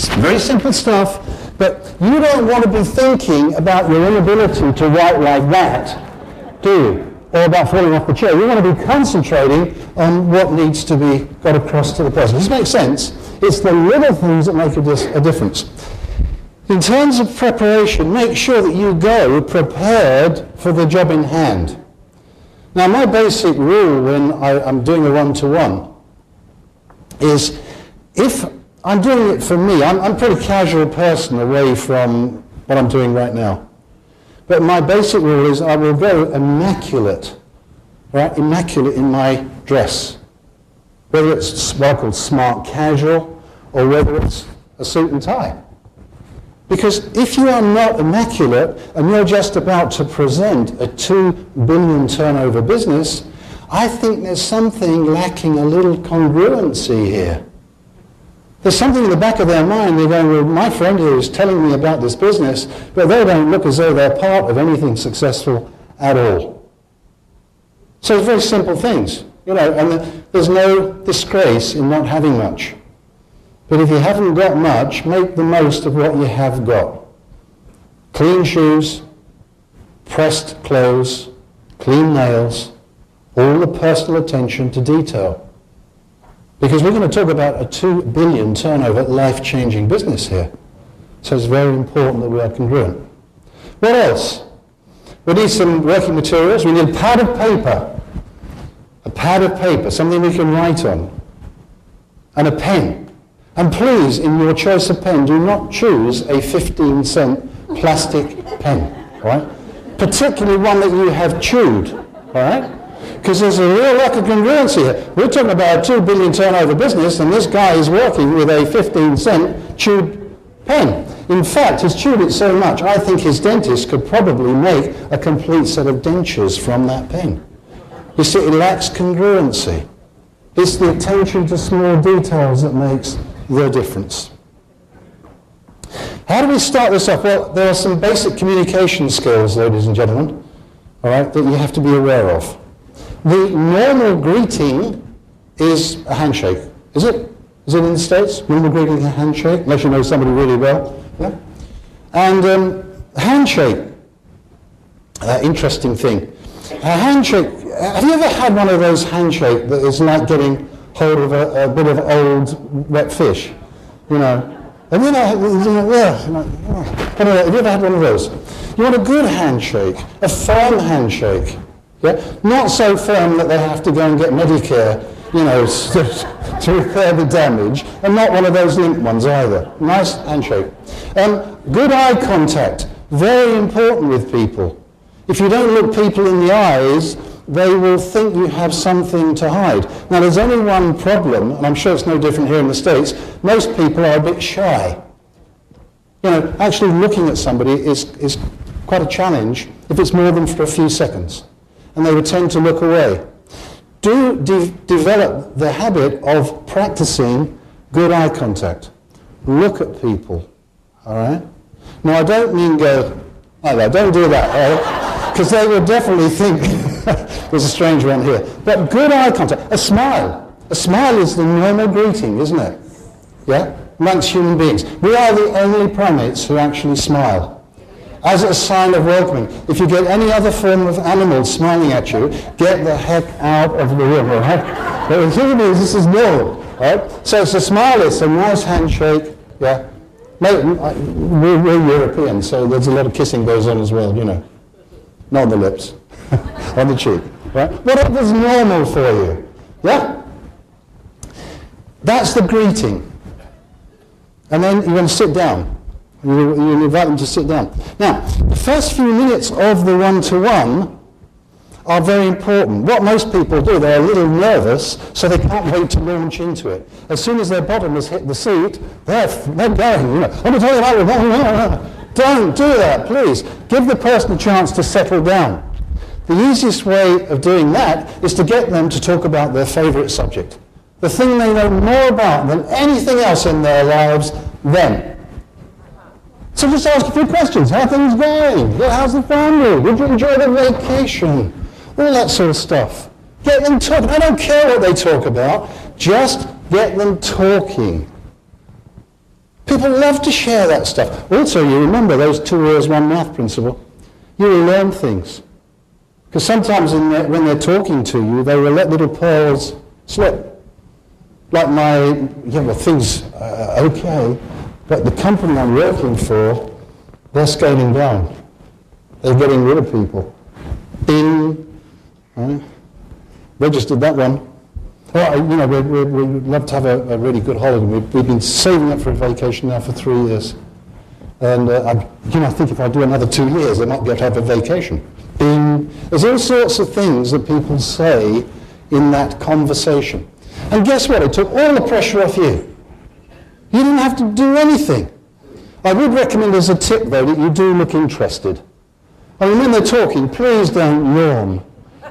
It's very simple stuff, but you don't want to be thinking about your inability to write like that, do you? Or about falling off the chair. You want to be concentrating on what needs to be got across to the person. Does this make sense? It's the little things that make a difference. In terms of preparation, make sure that you go prepared for the job in hand. Now, my basic rule when I'm doing a one-to-one is, if I'm doing it for me, I'm a pretty casual person away from what I'm doing right now. But my basic rule is I will go immaculate, right? Immaculate in my dress. Whether it's what I call smart casual or whether it's a suit and tie. Because if you are not immaculate and you're just about to present a $2 billion turnover business, I think there's something lacking a little congruency here. There's something in the back of their mind. They're going, well, my friend here is telling me about this business, but they don't look as though they're part of anything successful at all. So it's very simple things, you know, and there's no disgrace in not having much. But if you haven't got much, make the most of what you have got. Clean shoes, pressed clothes, clean nails, all the personal attention to detail. Because we're going to talk about a $2 billion turnover, life-changing business here. So it's very important that we are congruent. What else? We need some working materials. We need a pad of paper. A pad of paper, something we can write on. And a pen. And please, in your choice of pen, do not choose a 15-cent plastic pen, all right? Particularly one that you have chewed, all right? Because there's a real lack of congruency here. We're talking about a $2 billion turnover business, and this guy is working with a 15-cent chewed pen. In fact, he's chewed it so much, I think his dentist could probably make a complete set of dentures from that pen. You see, it lacks congruency. It's the attention to small details that makes the difference. How do we start this off? Well, there are some basic communication skills, ladies and gentlemen, all right, that you have to be aware of. The normal greeting is a handshake. Is it? Is it in the States? Normal greeting is a handshake, unless you know somebody really well. Yeah? And handshake, interesting thing. A handshake, have you ever had one of those handshakes that is like getting hold of a bit of old wet fish? You know? Have you ever had one of those? You want a good handshake, a firm handshake. Yeah? Not so firm that they have to go and get Medicare, you know, to repair the damage, and not one of those limp ones either. Nice handshake. Good eye contact, very important with people. If you don't look people in the eyes, they will think you have something to hide. Now, there's only one problem, and I'm sure it's no different here in the States. Most people are a bit shy. You know, actually looking at somebody is quite a challenge if it's more than for a few seconds. And they would tend to look away. Do develop the habit of practicing good eye contact. Look at people, all right? Now, I don't mean go, oh, no, don't do that, all right? Because they will definitely think there's a strange one here. But good eye contact, a smile. A smile is the normal greeting, isn't it? Yeah? Amongst human beings. We are the only primates who actually smile. As a sign of welcoming. If you get any other form of animal smiling at you, get the heck out of the room, all right? But with human beings, this is normal, right? So it's a smile, it's a nice handshake, yeah? We're European, so there's a lot of kissing goes on as well, you know. Not on the lips, on the cheek, right? Whatever's normal for you, yeah? That's the greeting. And then you're going to sit down. You invite them to sit down. Now, the first few minutes of the one-to-one are very important. What most people do, they're a little nervous, so they can't wait to launch into it. As soon as their bottom has hit the seat, they're going, you know, I'm going to tell you about it. Don't do that, please. Give the person a chance to settle down. The easiest way of doing that is to get them to talk about their favorite subject. The thing they know more about than anything else in their lives, them. So just ask a few questions. How are things going? How's the family? Did you enjoy the vacation? All that sort of stuff. Get them talking. I don't care what they talk about. Just get them talking. People people love to share that stuff. Also, you remember those 2 ears, 1 mouth principle. You will learn things. Because sometimes when they're talking to you, they will let little pearls slip. Like things are okay, but the company I'm working for, they're scaling down. They're getting rid of people. Bing, right? Registered that one. Oh, we'd love to have a really good holiday. We've been saving up for a vacation now for 3 years. And I think if I do another 2 years, I might be able to have a vacation. Bing. There's all sorts of things that people say in that conversation. And guess what? It took all the pressure off you. You didn't have to do anything. I would recommend as a tip, though, that you do look interested. I mean, when they're talking, please don't yawn.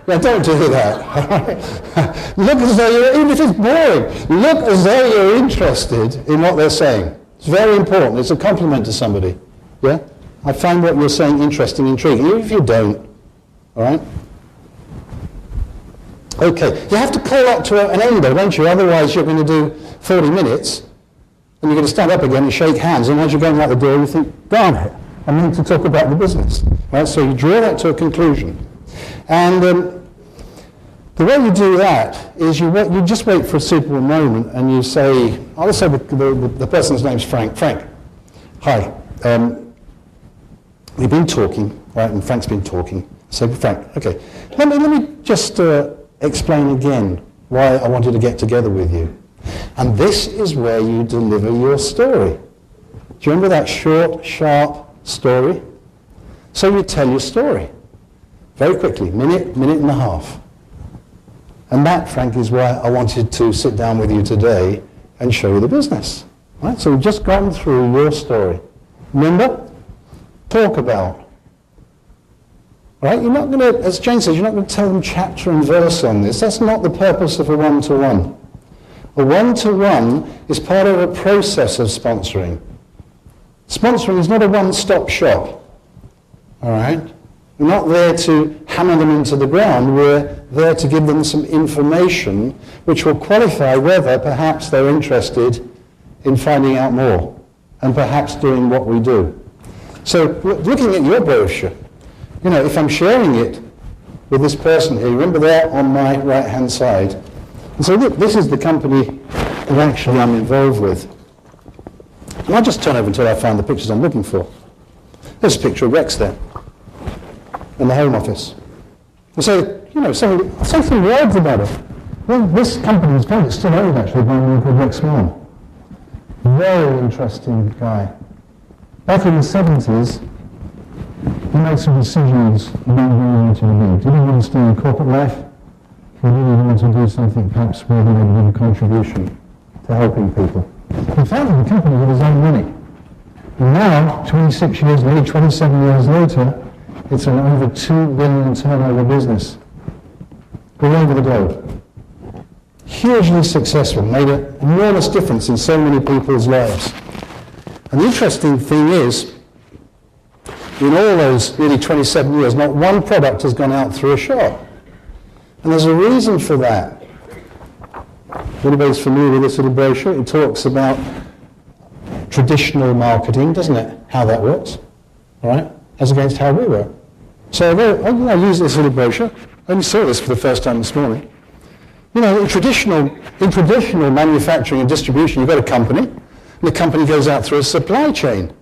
Now, don't do that. Look as though you're, even if it's boring, look as though you're interested in what they're saying. It's very important. It's a compliment to somebody. Yeah? I find what you're saying interesting, intriguing, even if you don't. All right? Okay. You have to call that to an end, though, don't you? Otherwise, you're going to do 40 minutes, and you're going to stand up again and shake hands, and as you're going out the door, you think, darn it, I need to talk about the business. Right? So you draw that to a conclusion. And the way you do that is you just wait for a suitable moment and you say, I'll say the person's name's Frank. Frank, hi. We've been talking, right, and Frank's been talking. So Frank, okay, let me just explain again why I wanted to get together with you. And this is where you deliver your story. Do you remember that short, sharp story? So you tell your story. Very quickly, minute and a half. And that, Frank, is why I wanted to sit down with you today and show you the business. Right? So we've just gone through your story. Remember? Talk about. Right? You're not going to, as Jane says, you're not going to tell them chapter and verse on this. That's not the purpose of a one-to-one. A one-to-one is part of a process of sponsoring. Sponsoring is not a one-stop shop. All right? We're not there to hammer them into the ground. We're there to give them some information which will qualify whether perhaps they're interested in finding out more and perhaps doing what we do. So looking at your brochure, if I'm sharing it with this person here, remember there on my right-hand side. And so look, this is the company that actually I'm involved with. And I'll just turn over until I find the pictures I'm looking for. There's a picture of Rex there. In the Home Office. And so, say some words about it. Well, this company is probably still owned actually by a man called Rex Swan. Very interesting guy. Back in the 70s, he made some decisions about where he wanted to be. Did he want to stay in corporate life? Or did he want to do something perhaps where he made a contribution to helping people? He founded the company with his own money. And now, 26 years later, 27 years later, it's an over $2 billion turnover business all over the globe. Hugely successful, made an enormous difference in so many people's lives. And the interesting thing is, in all those nearly 27 years, not one product has gone out through a shop. And there's a reason for that. If anybody's familiar with this little brochure, it talks about traditional marketing, doesn't it? How that works, all right? As against how we work. So I use this little brochure. I only saw this for the first time this morning. In traditional manufacturing and distribution, you've got a company, and the company goes out through a supply chain.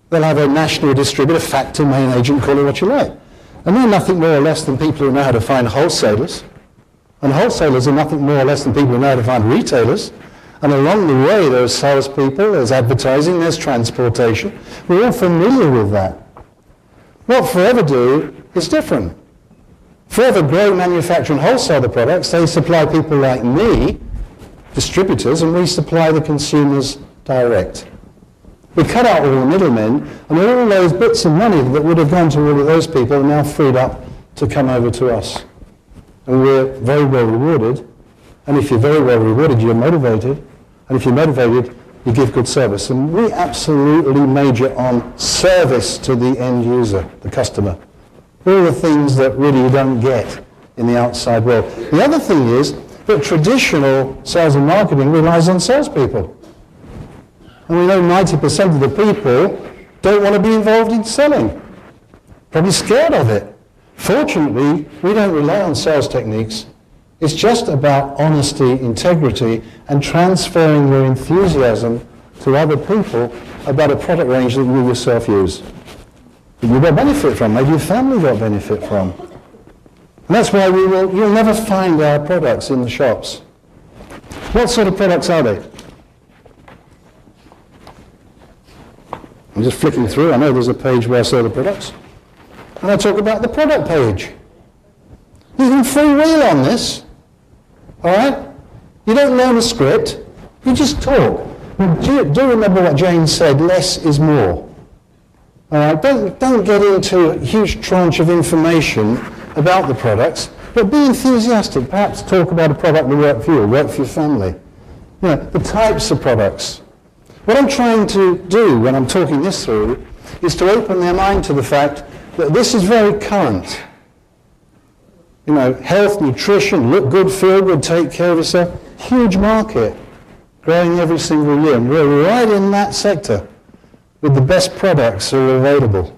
They'll have a national distributor, factor, main agent, call it what you like. And they're nothing more or less than people who know how to find wholesalers. And wholesalers are nothing more or less than people who know how to find retailers. And along the way, there's salespeople, there's advertising, there's transportation. We're all familiar with that. What Forever do is different. Forever grow, manufacture, and wholesale the products. They supply people like me, distributors, and we supply the consumers direct. We cut out all the middlemen, and all those bits of money that would have gone to all of those people are now freed up to come over to us. And we're very well rewarded. And if you're very well rewarded, you're motivated. And if you're motivated, you give good service. And we absolutely major on service to the end user, the customer. All the things that really you don't get in the outside world. The other thing is that traditional sales and marketing relies on salespeople. And we know 90% of the people don't want to be involved in selling. Probably scared of it. Fortunately, we don't rely on sales techniques. It's just about honesty, integrity, and transferring your enthusiasm to other people about a product range that you yourself use. That you got benefit from, maybe your family got benefit from. And that's why you'll never find our products in the shops. What sort of products are they? I'm just flicking through. I know there's a page where I sell the products. And I talk about the product page. You can freewheel on this. All right? You don't learn a script. You just talk. Do remember what James said, less is more. All right? Don't get into a huge tranche of information about the products, but be enthusiastic. Perhaps talk about a product that work for you, work for your family. You know, the types of products. What I'm trying to do when I'm talking this through is to open their mind to the fact that this is very current. You know, health, nutrition, look good, feel good, take care of yourself. Huge market, growing every single year. And we're right in that sector with the best products that are available.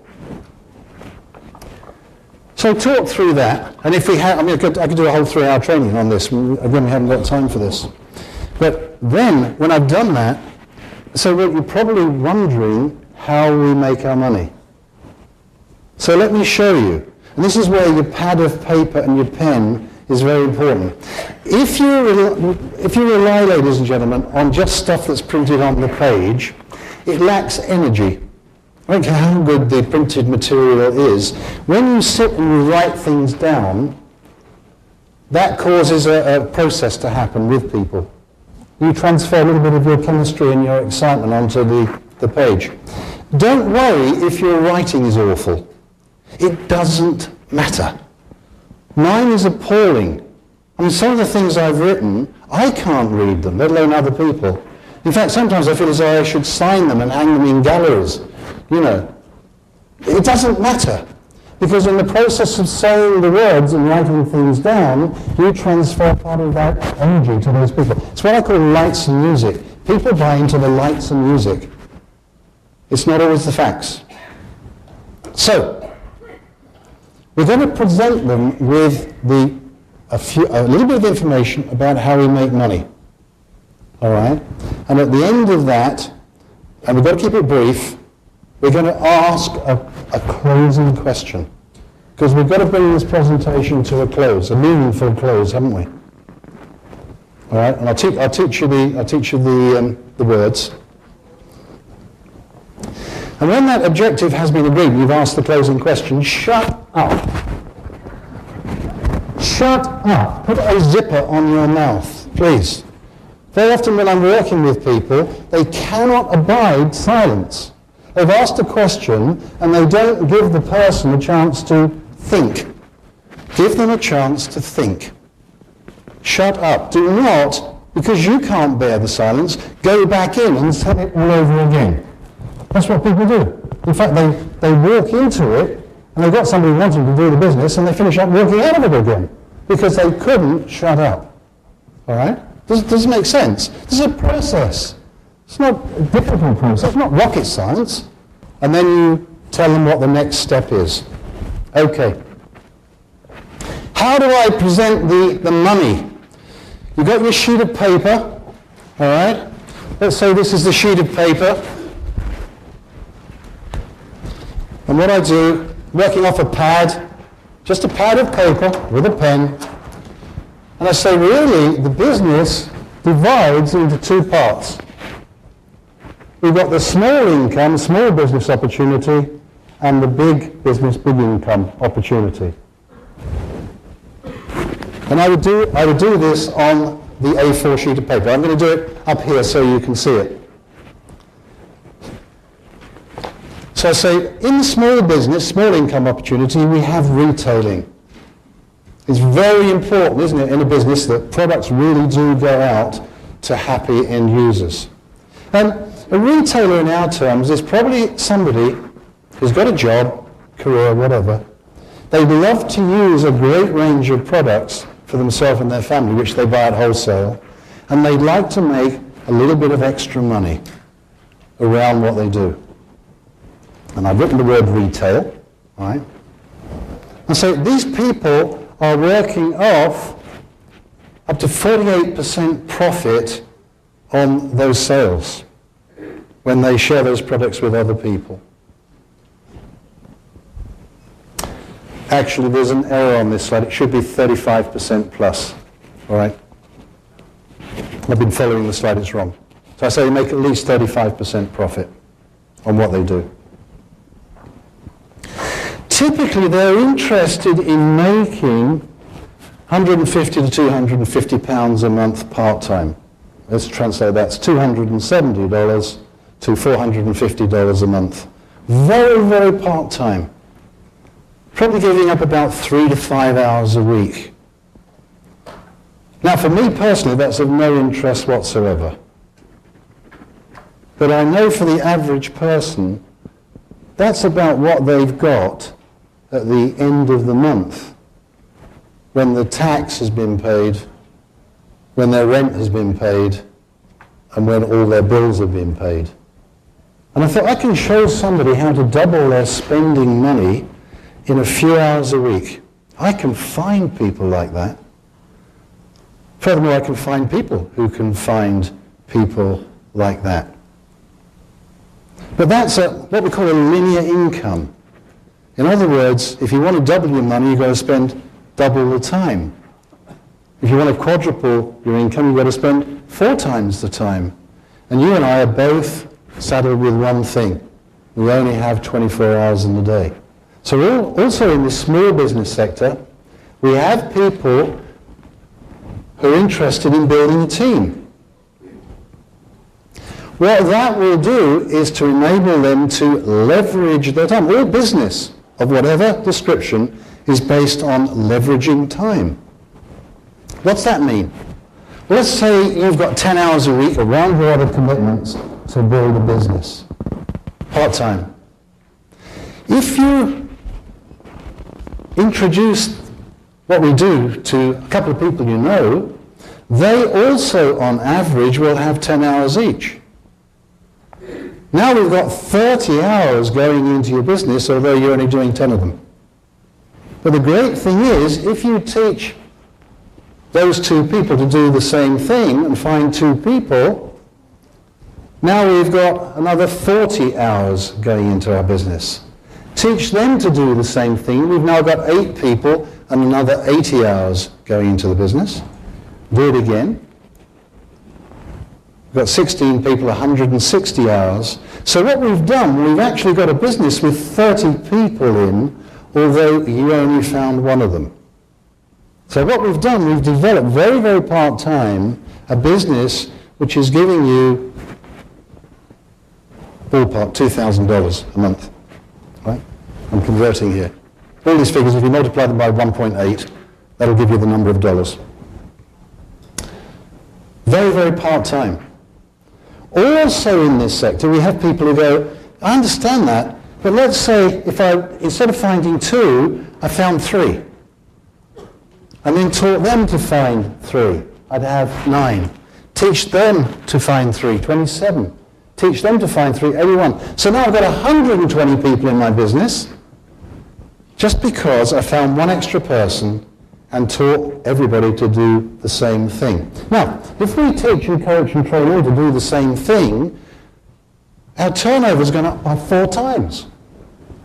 So talk through that. And if we have, I could do a whole 3-hour training on this. Again, we haven't got time for this. But then, when I've done that, so you're probably wondering how we make our money. So let me show you. And this is where your pad of paper and your pen is very important. If you rely, ladies and gentlemen, on just stuff that's printed on the page, it lacks energy. I don't care how good the printed material is. When you sit and you write things down, that causes a process to happen with people. You transfer a little bit of your chemistry and your excitement onto the page. Don't worry if your writing is awful. It doesn't matter. Mine is appalling. I mean, some of the things I've written, I can't read them, let alone other people. In fact, sometimes I feel as though I should sign them and hang them in galleries. You know, it doesn't matter. Because in the process of saying the words and writing things down, you transfer part of that energy to those people. It's what I call lights and music. People buy into the lights and music. It's not always the facts. So, we're going to present them with a little bit of information about how we make money. All right? And at the end of that, and we've got to keep it brief, we're going to ask a closing question. Because we've got to bring this presentation to a close, a meaningful close, haven't we? All right? And I'll teach you the words. And when that objective has been agreed, you've asked the closing question, shut up. Shut up. Put a zipper on your mouth, please. Very often when I'm working with people, they cannot abide silence. They've asked a question and they don't give the person a chance to think. Give them a chance to think. Shut up. Do not, because you can't bear the silence, go back in and say it all over again. That's what people do. In fact, they walk into it and they've got somebody wanting to do the business and they finish up walking out of it again because they couldn't shut up. All right? Does it make sense? This is a process. It's not a difficult process. It's not rocket science. And then you tell them what the next step is. Okay. How do I present the money? You've got your sheet of paper. All right? Let's say this is the sheet of paper. And what I do, working off a pad, just a pad of paper with a pen, and I say, really, the business divides into two parts. We've got the small income, small business opportunity, and the big business, big income opportunity. And I would do this on the A4 sheet of paper. I'm going to do it up here so you can see it. So I say, in the small business, small income opportunity, we have retailing. It's very important, isn't it, in a business that products really do go out to happy end users. And a retailer in our terms is probably somebody who's got a job, career, whatever. They love to use a great range of products for themselves and their family, which they buy at wholesale, and they'd like to make a little bit of extra money. around what they do. And I've written the word retail, right? And so these people are working off up to 48% profit on those sales when they share those products with other people. Actually, there's an error on this slide. It should be 35% plus, all right? I've been following the slide, it's wrong. So I say you make at least 35% profit on what they do. Typically, they're interested in making 150 to 250 pounds a month part-time. Let's translate that's $270 to $450 a month. Very, very part-time. Probably giving up about 3 to 5 hours a week. Now, for me personally, that's of no interest whatsoever. But I know for the average person, that's about what they've got at the end of the month, when the tax has been paid, when their rent has been paid, and when all their bills have been paid. And I thought, I can show somebody how to double their spending money in a few hours a week. I can find people like that. Furthermore, I can find people who can find people like that. But that's what we call a linear income. In other words, if you want to double your money, you've got to spend double the time. If you want to quadruple your income, you've got to spend 4 times the time. And you and I are both saddled with one thing. We only have 24 hours in the day. So we're also in the small business sector, we have people who are interested in building a team. What that will do is to enable them to leverage their time. All business of whatever description is based on leveraging time. What's that mean? Well, let's say you've got 10 hours a week, a round lot of commitments to build a business, part-time. If you introduce what we do to a couple of people you know, they also, on average, will have 10 hours each. Now we've got 30 hours going into your business, although you're only doing 10 of them. But the great thing is, if you teach those 2 people to do the same thing and find 2 people, now we've got another 40 hours going into our business. Teach them to do the same thing. We've now got 8 people and another 80 hours going into the business. Do it again. We've got 16 people, 160 hours. So what we've done, we've actually got a business with 30 people in, although you only found 1 of them. So what we've done, we've developed very, very part-time a business which is giving you ballpark $2,000 a month. Right? I'm converting here. All these figures, if you multiply them by 1.8, that'll give you the number of dollars. Very, very part-time. Also in this sector, we have people who go, I understand that, but let's say if instead of finding 2, I found 3. And then taught them to find 3. I'd have 9. Teach them to find 3, 27. Teach them to find 3, 81. So now I've got 120 people in my business, just because I found 1 extra person and taught everybody to do the same thing. Now, if we teach and coach and train all to do the same thing, our turnover's gone up by 4 times.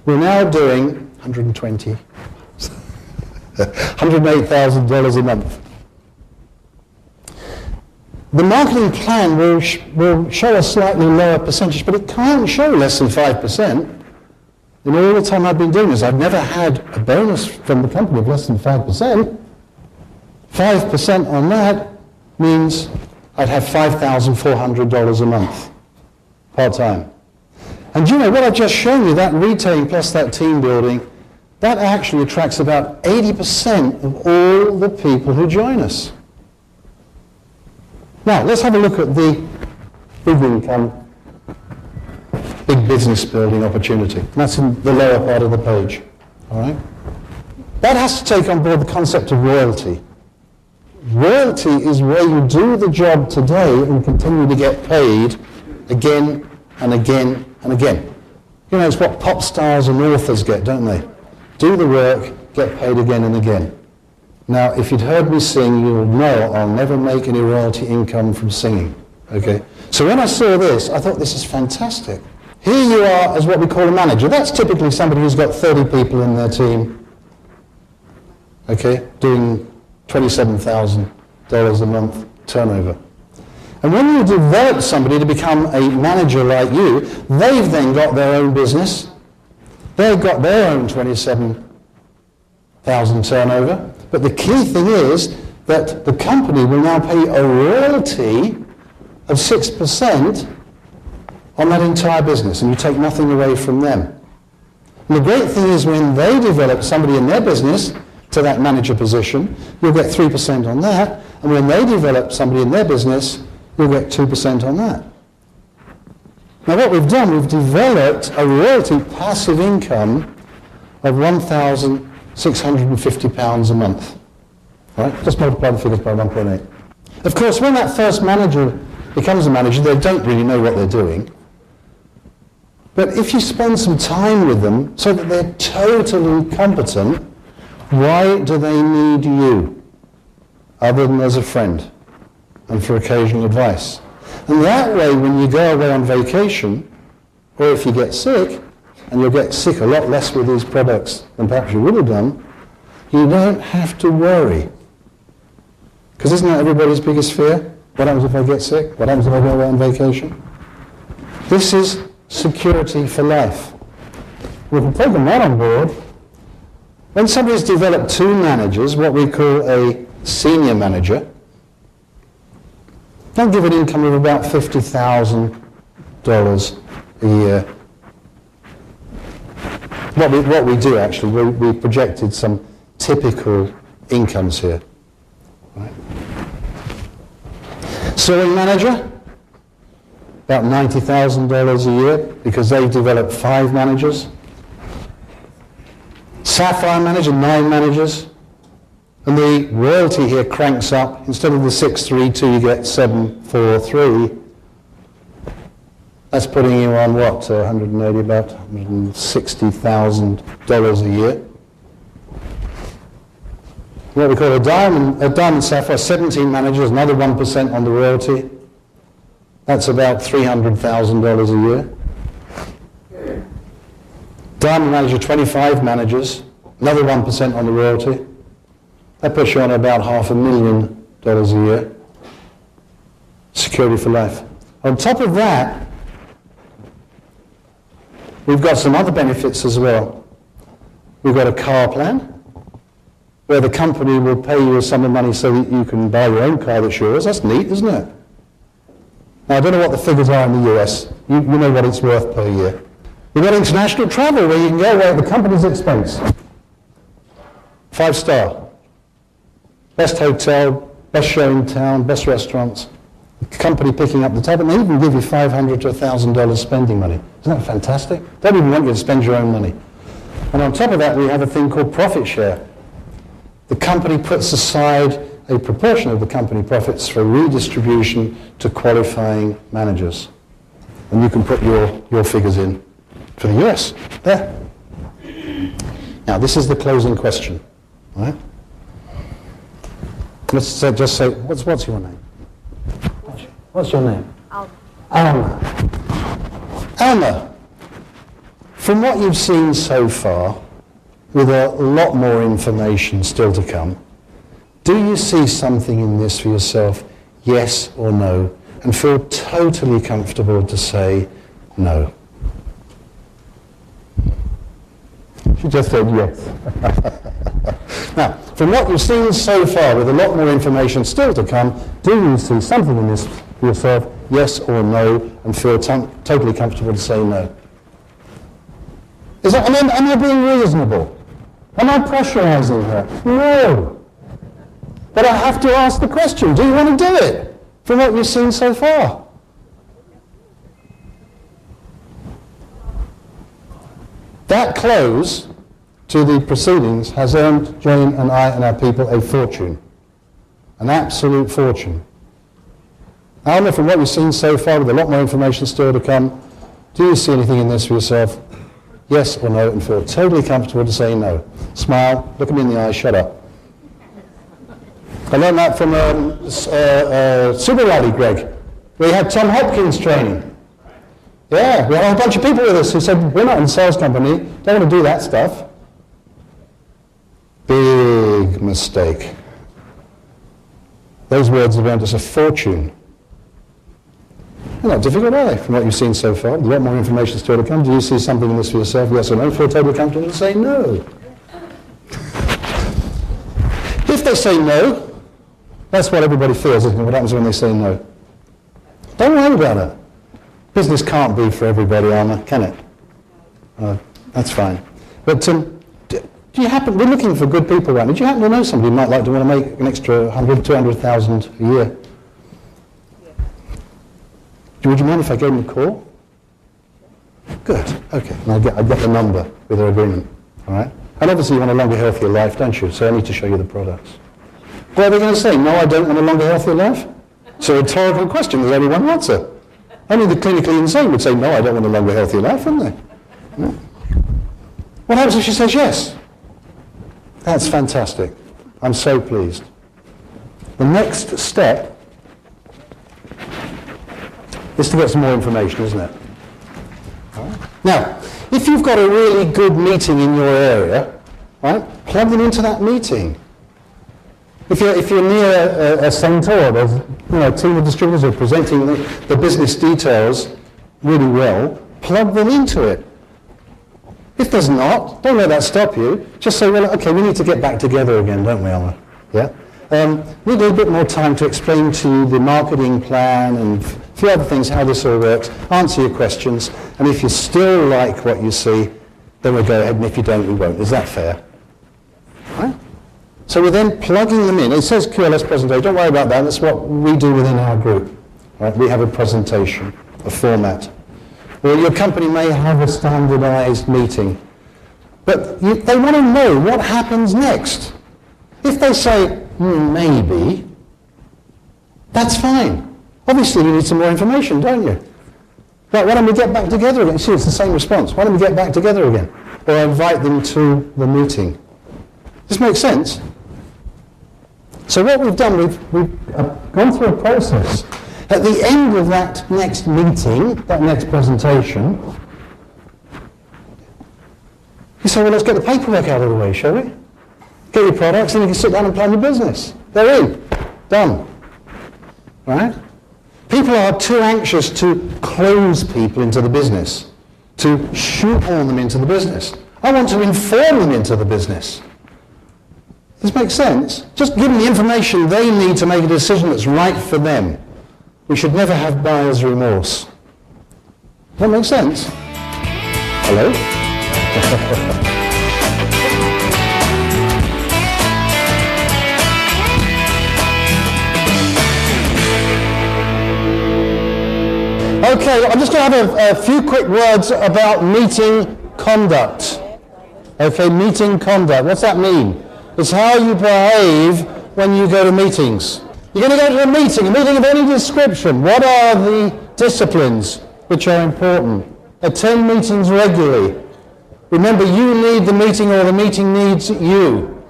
We're now doing $108,000 a month. The marketing plan will show a slightly lower percentage, but it can't show less than 5%. In all the time I've been doing this, I've never had a bonus from the company of less than 5%. 5% on that means I'd have $5,400 a month, part-time. And you know, what I've just shown you, that retailing plus that team building, that actually attracts about 80% of all the people who join us. Now, let's have a look at the big income, big business building opportunity. That's in the lower part of the page, all right? That has to take on board the concept of royalty. Royalty is where you do the job today and continue to get paid again and again and again. You know, it's what pop stars and authors get, don't they? Do the work, get paid again and again. Now, if you'd heard me sing, you'll know I'll never make any royalty income from singing. Okay? So when I saw this, I thought this is fantastic. Here you are as what we call a manager. That's typically somebody who's got 30 people in their team, okay, doing $27,000 a month turnover. And when you develop somebody to become a manager like you, they've then got their own business. They've got their own 27,000 turnover. But the key thing is that the company will now pay a royalty of 6% on that entire business, and you take nothing away from them. And the great thing is when they develop somebody in their business to that manager position, you'll get 3% on that, and when they develop somebody in their business, you'll get 2% on that. Now what we've done, we've developed a royalty passive income of £1,650 a month. Right? Just multiply the figures by 1.8. Of course, when that first manager becomes a manager, they don't really know what they're doing. But if you spend some time with them so that they're totally competent, why do they need you other than as a friend and for occasional advice? And that way, when you go away on vacation, or if you get sick, and you'll get sick a lot less with these products than perhaps you would have done, you don't have to worry. Because isn't that everybody's biggest fear? What happens if I get sick? What happens if I go away on vacation? This is security for life. We can take that on board. When somebody's developed 2 managers, what we call a senior manager, they'll give an income of about $50,000 a year. What we do actually, we projected some typical incomes here. Right. Sewing manager, about $90,000 a year because they've developed 5 managers. Sapphire manager, 9 managers. And the royalty here cranks up. Instead of the 632, you get 743. That's putting you on what? 180, about $160,000 a year. What we call a diamond sapphire, 17 managers, another 1% on the royalty. That's about $300,000 a year. Diamond manager, 25 managers, another 1% on the royalty. That puts you on about $500,000 a year. Security for life. On top of that, we've got some other benefits as well. We've got a car plan, where the company will pay you a sum of money so that you can buy your own car that's yours. That's neat, isn't it? Now, I don't know what the figures are in the US. You know what it's worth per year. We've got international travel, where you can go away at the company's expense. 5-star. Best hotel, best show in town, best restaurants. The company picking up the tab, and they even give you $500 to $1,000 spending money. Isn't that fantastic? They don't even want you to spend your own money. And on top of that, we have a thing called profit share. The company puts aside a proportion of the company profits for redistribution to qualifying managers. And you can put your figures in for the US. There. Now, this is the closing question. Right? Let's just say, what's your name? What's your name? Alma. Alma, from what you've seen so far, with a lot more information still to come, do you see something in this for yourself, yes or no, and feel totally comfortable to say no? She just said yes. Now, from what you've seen so far, with a lot more information still to come, do you see something in this for yourself, yes or no, and feel totally comfortable to say no? Am I being reasonable? Am I pressurizing her? No. But I have to ask the question, do you want to do it from what you've seen so far? That close to the proceedings has earned Jane and I and our people a fortune, an absolute fortune. Alma, from what we've seen so far, with a lot more information still to come, Do you see anything in this for yourself? Yes or no, and feel totally comfortable to say no. Smile, look me in the eye, shut up. I learned that from Super Rally, Greg. We had Tom Hopkins training. Yeah, we had a whole bunch of people with us who said, we're not in a sales company, don't want to do that stuff. Big mistake. Those words have earned us a fortune. They're not difficult, are they, from what you've seen so far? There's a lot more information still to come. Do you see something in this for yourself, yes or no? Feel totally comfortable to say no. If they say no, that's what everybody feels, isn't it? What happens when they say no? Don't worry about it. Business can't be for everybody, Alma, can it? That's fine. But do you happen, we're looking for good people around. Do you happen to know somebody who might like to want to make an extra 100, 200,000 a year? Would you mind if I gave them a call? Good, okay. And I get the number with their agreement, all right? And obviously you want a longer, healthier life, don't you? So I need to show you the products. What are they going to say? No, I don't want a longer, healthier life? It's a rhetorical question. There's only one answer. Only the clinically insane would say, no, I don't want a longer, healthier life, wouldn't they? No. What happens if she says yes? That's fantastic. I'm so pleased. The next step is to get some more information, isn't it? Right. Now, if you've got a really good meeting in your area, right, plug them into that meeting. If you're near a centre or there's a team of distributors who are presenting the business details really well, plug them into it. If there's not, don't let that stop you. Just say, well, okay, we need to get back together again, don't we, Alma? Yeah? We need a bit more time to explain to you the marketing plan and a few other things, how this all works, answer your questions, and if you still like what you see, then we'll go ahead, and if you don't, we won't. Is that fair? Right? So we're then plugging them in. It says QLS presentation. Don't worry about that. That's what we do within our group. Right? We have a presentation, a format. Or your company may have a standardized meeting. But they want to know what happens next. If they say, maybe, that's fine. Obviously, you need some more information, don't you? Right, why don't we get back together again? See, it's the same response. Why don't we get back together again? Or invite them to the meeting. Does this make sense? So what we've done, we've gone through a process. At the end of that next meeting, that next presentation, you say, well, let's get the paperwork out of the way, shall we? Get your products, and you can sit down and plan your business. They're in. Done. Right? People are too anxious to close people into the business, to shoehorn them into the business. I want to inform them into the business. Does this make sense? Just give them the information they need to make a decision that's right for them. We should never have buyer's remorse. Does that make sense? Hello? Okay, I'm just going to have a few quick words about meeting conduct. Okay, meeting conduct. What's that mean? It's how you behave when you go to meetings. You're going to go to a meeting of any description. What are the disciplines which are important? Attend meetings regularly. Remember, you need the meeting or the meeting needs you.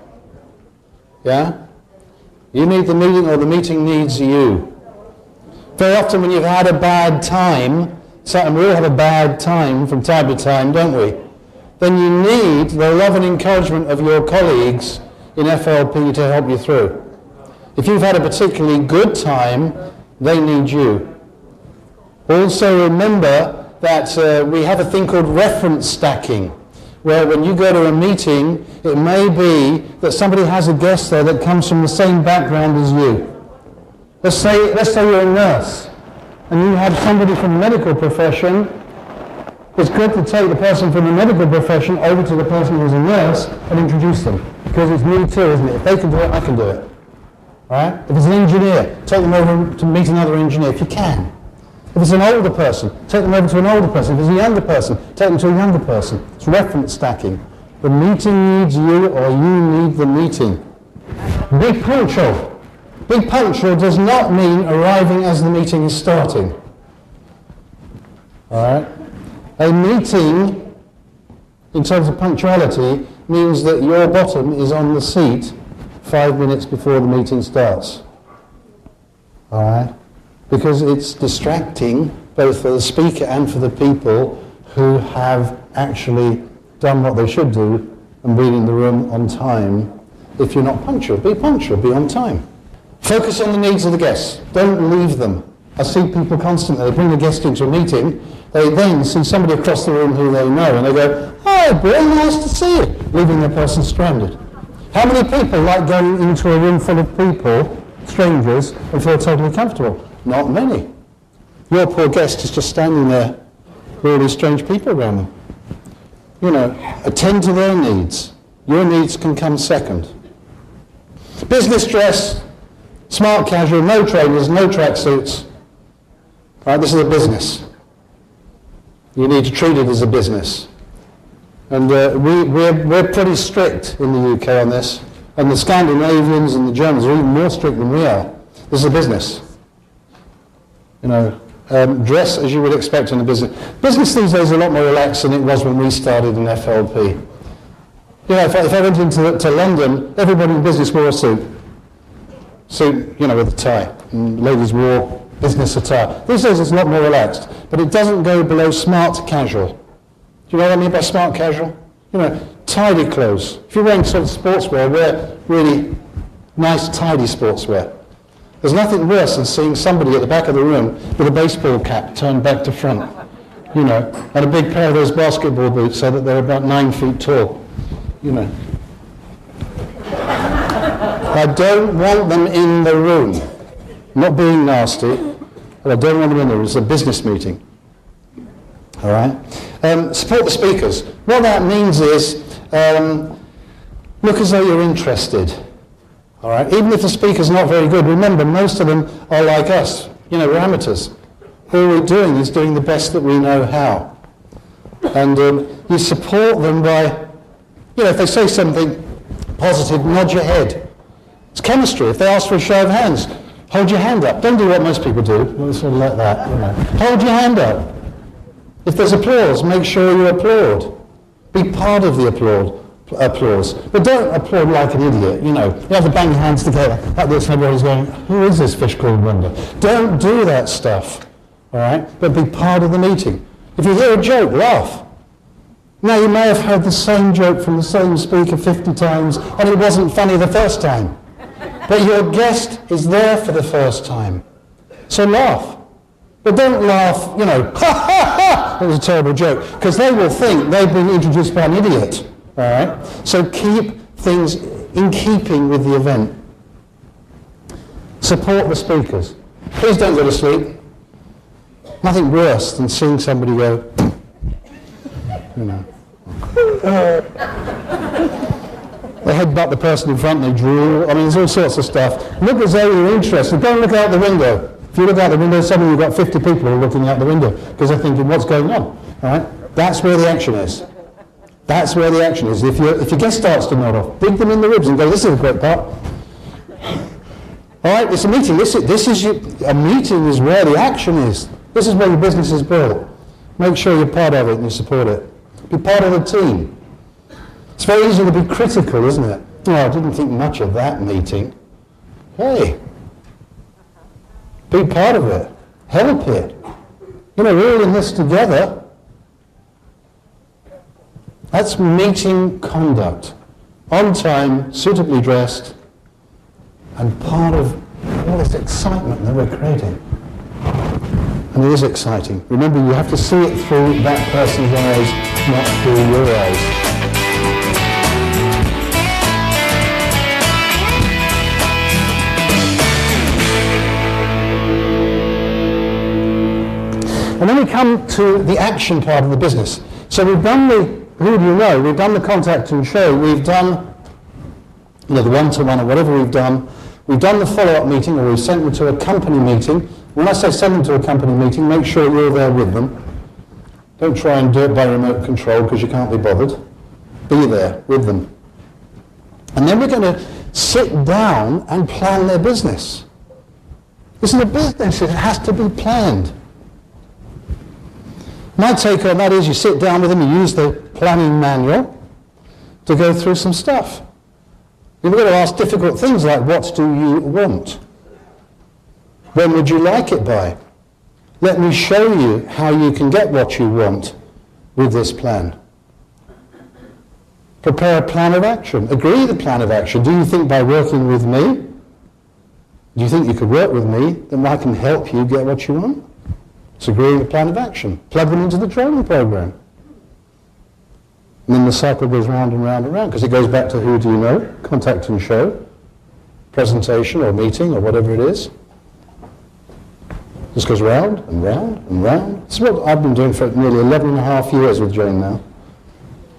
Yeah? You need the meeting or the meeting needs you. Very often when you've had a bad time, and we all have a bad time from time to time, don't we? Then you need the love and encouragement of your colleagues in FLP to help you through. If you've had a particularly good time, they need you. Also remember that we have a thing called reference stacking, where when you go to a meeting, it may be that somebody has a guest there that comes from the same background as you. Let's say you're a nurse, and you have somebody from the medical profession. It's good to take the person from the medical profession over to the person who's a nurse and introduce them, because it's me too, isn't it? If they can do it, I can do it. Right? If it's an engineer, take them over to meet another engineer, if you can. If it's an older person, take them over to an older person. If it's a younger person, take them to a younger person. It's reference stacking. The meeting needs you, or you need the meeting. Be punctual. Be punctual does not mean arriving as the meeting is starting. All right? A meeting, in terms of punctuality, means that your bottom is on the seat 5 minutes before the meeting starts. All right? Because it's distracting both for the speaker and for the people who have actually done what they should do and been in the room on time. If you're not punctual, be on time. Focus on the needs of the guests. Don't leave them. I see people constantly, they bring a guest into a meeting, they then see somebody across the room who they know, and they go, "Hi, Bill, nice to see you," leaving the person stranded. How many people like going into a room full of people, strangers, and feel totally comfortable? Not many. Your poor guest is just standing there with all these strange people around them. You know, attend to their needs. Your needs can come second. Business dress, smart casual, no trainers, no tracksuits. Right, this is a business. You need to treat it as a business. And we're pretty strict in the UK on this. And the Scandinavians and the Germans are even more strict than we are. This is a business. You know, dress as you would expect in a business. Business these days is a lot more relaxed than it was when we started in FLP. You know, if I went into London, everybody in business wore a suit. Suit, you know, with a tie. And ladies wore business attire. These days it's a lot more relaxed, but it doesn't go below smart casual. Do you know what I mean by smart casual? You know, tidy clothes. If you're wearing sort of sportswear, wear really nice, tidy sportswear. There's nothing worse than seeing somebody at the back of the room with a baseball cap turned back to front, you know, and a big pair of those basketball boots so that they're about 9 feet tall, you know. I don't want them in the room. I'm not being nasty, but I don't want them in there. It's a business meeting. All right? Support the speakers. What that means is look as though you're interested. All right? Even if the speaker's not very good, remember, most of them are like us. You know, we're amateurs. All we're doing is doing the best that we know how. And you support them by, you know, if they say something positive, nod your head. It's chemistry. If they ask for a show of hands, hold your hand up. Don't do what most people do. Well, sort of like that, you know. Hold your hand up. If there's applause, make sure you applaud. Be part of the applause. But don't applaud like an idiot, you know. You have to bang your hands together like this and everybody's going, who is this fish called Wonder? Don't do that stuff, all right? But be part of the meeting. If you hear a joke, laugh. Now, you may have heard the same joke from the same speaker 50 times and it wasn't funny the first time. But your guest is there for the first time. So laugh. But don't laugh, you know, ha ha ha, it was a terrible joke, because they will think they've been introduced by an idiot, all right? So keep things in keeping with the event. Support the speakers. Please don't go to sleep. Nothing worse than seeing somebody go, you know. They headbutt the person in front, they drool. I mean, there's all sorts of stuff. Look as though you're interested. Don't look out the window. If you look out the window, suddenly you've got 50 people who are looking out the window because they're thinking, what's going on? All right? That's where the action is. That's where the action is. If your guest starts to nod off, dig them in the ribs and go, this is a great part. All right? It's a meeting. A meeting is where the action is. This is where your business is built. Make sure you're part of it and you support it. Be part of the team. It's very easy to be critical, isn't it? Oh, I didn't think much of that meeting. Hey, be part of it. Help it. You know, we're all in this together. That's meeting conduct. On time, suitably dressed, and part of all this excitement that we're creating. And it is exciting. Remember, you have to see it through that person's eyes, not through your eyes. And then we come to the action part of the business. So we've done the, who do you know? We've done the contact and show. We've done, you know, the one-to-one or whatever we've done. We've done the follow-up meeting, or we've sent them to a company meeting. When I say send them to a company meeting, make sure you're there with them. Don't try and do it by remote control because you can't be bothered. Be there with them. And then we're going to sit down and plan their business. This is a business. It has to be planned. My take on that is you sit down with them, you use the planning manual to go through some stuff. You've got to ask difficult things like, what do you want? When would you like it by? Let me show you how you can get what you want with this plan. Prepare a plan of action. Agree the plan of action. Do you think by working with me, do you think you could work with me, then I can help you get what you want? It's agreeing the plan of action. Plug them into the training program. And then the cycle goes round and round and round, because it goes back to who do you know, contact and show, presentation or meeting or whatever it is. Just goes round and round and round. It's what I've been doing for nearly 11 and a half years with Jane now.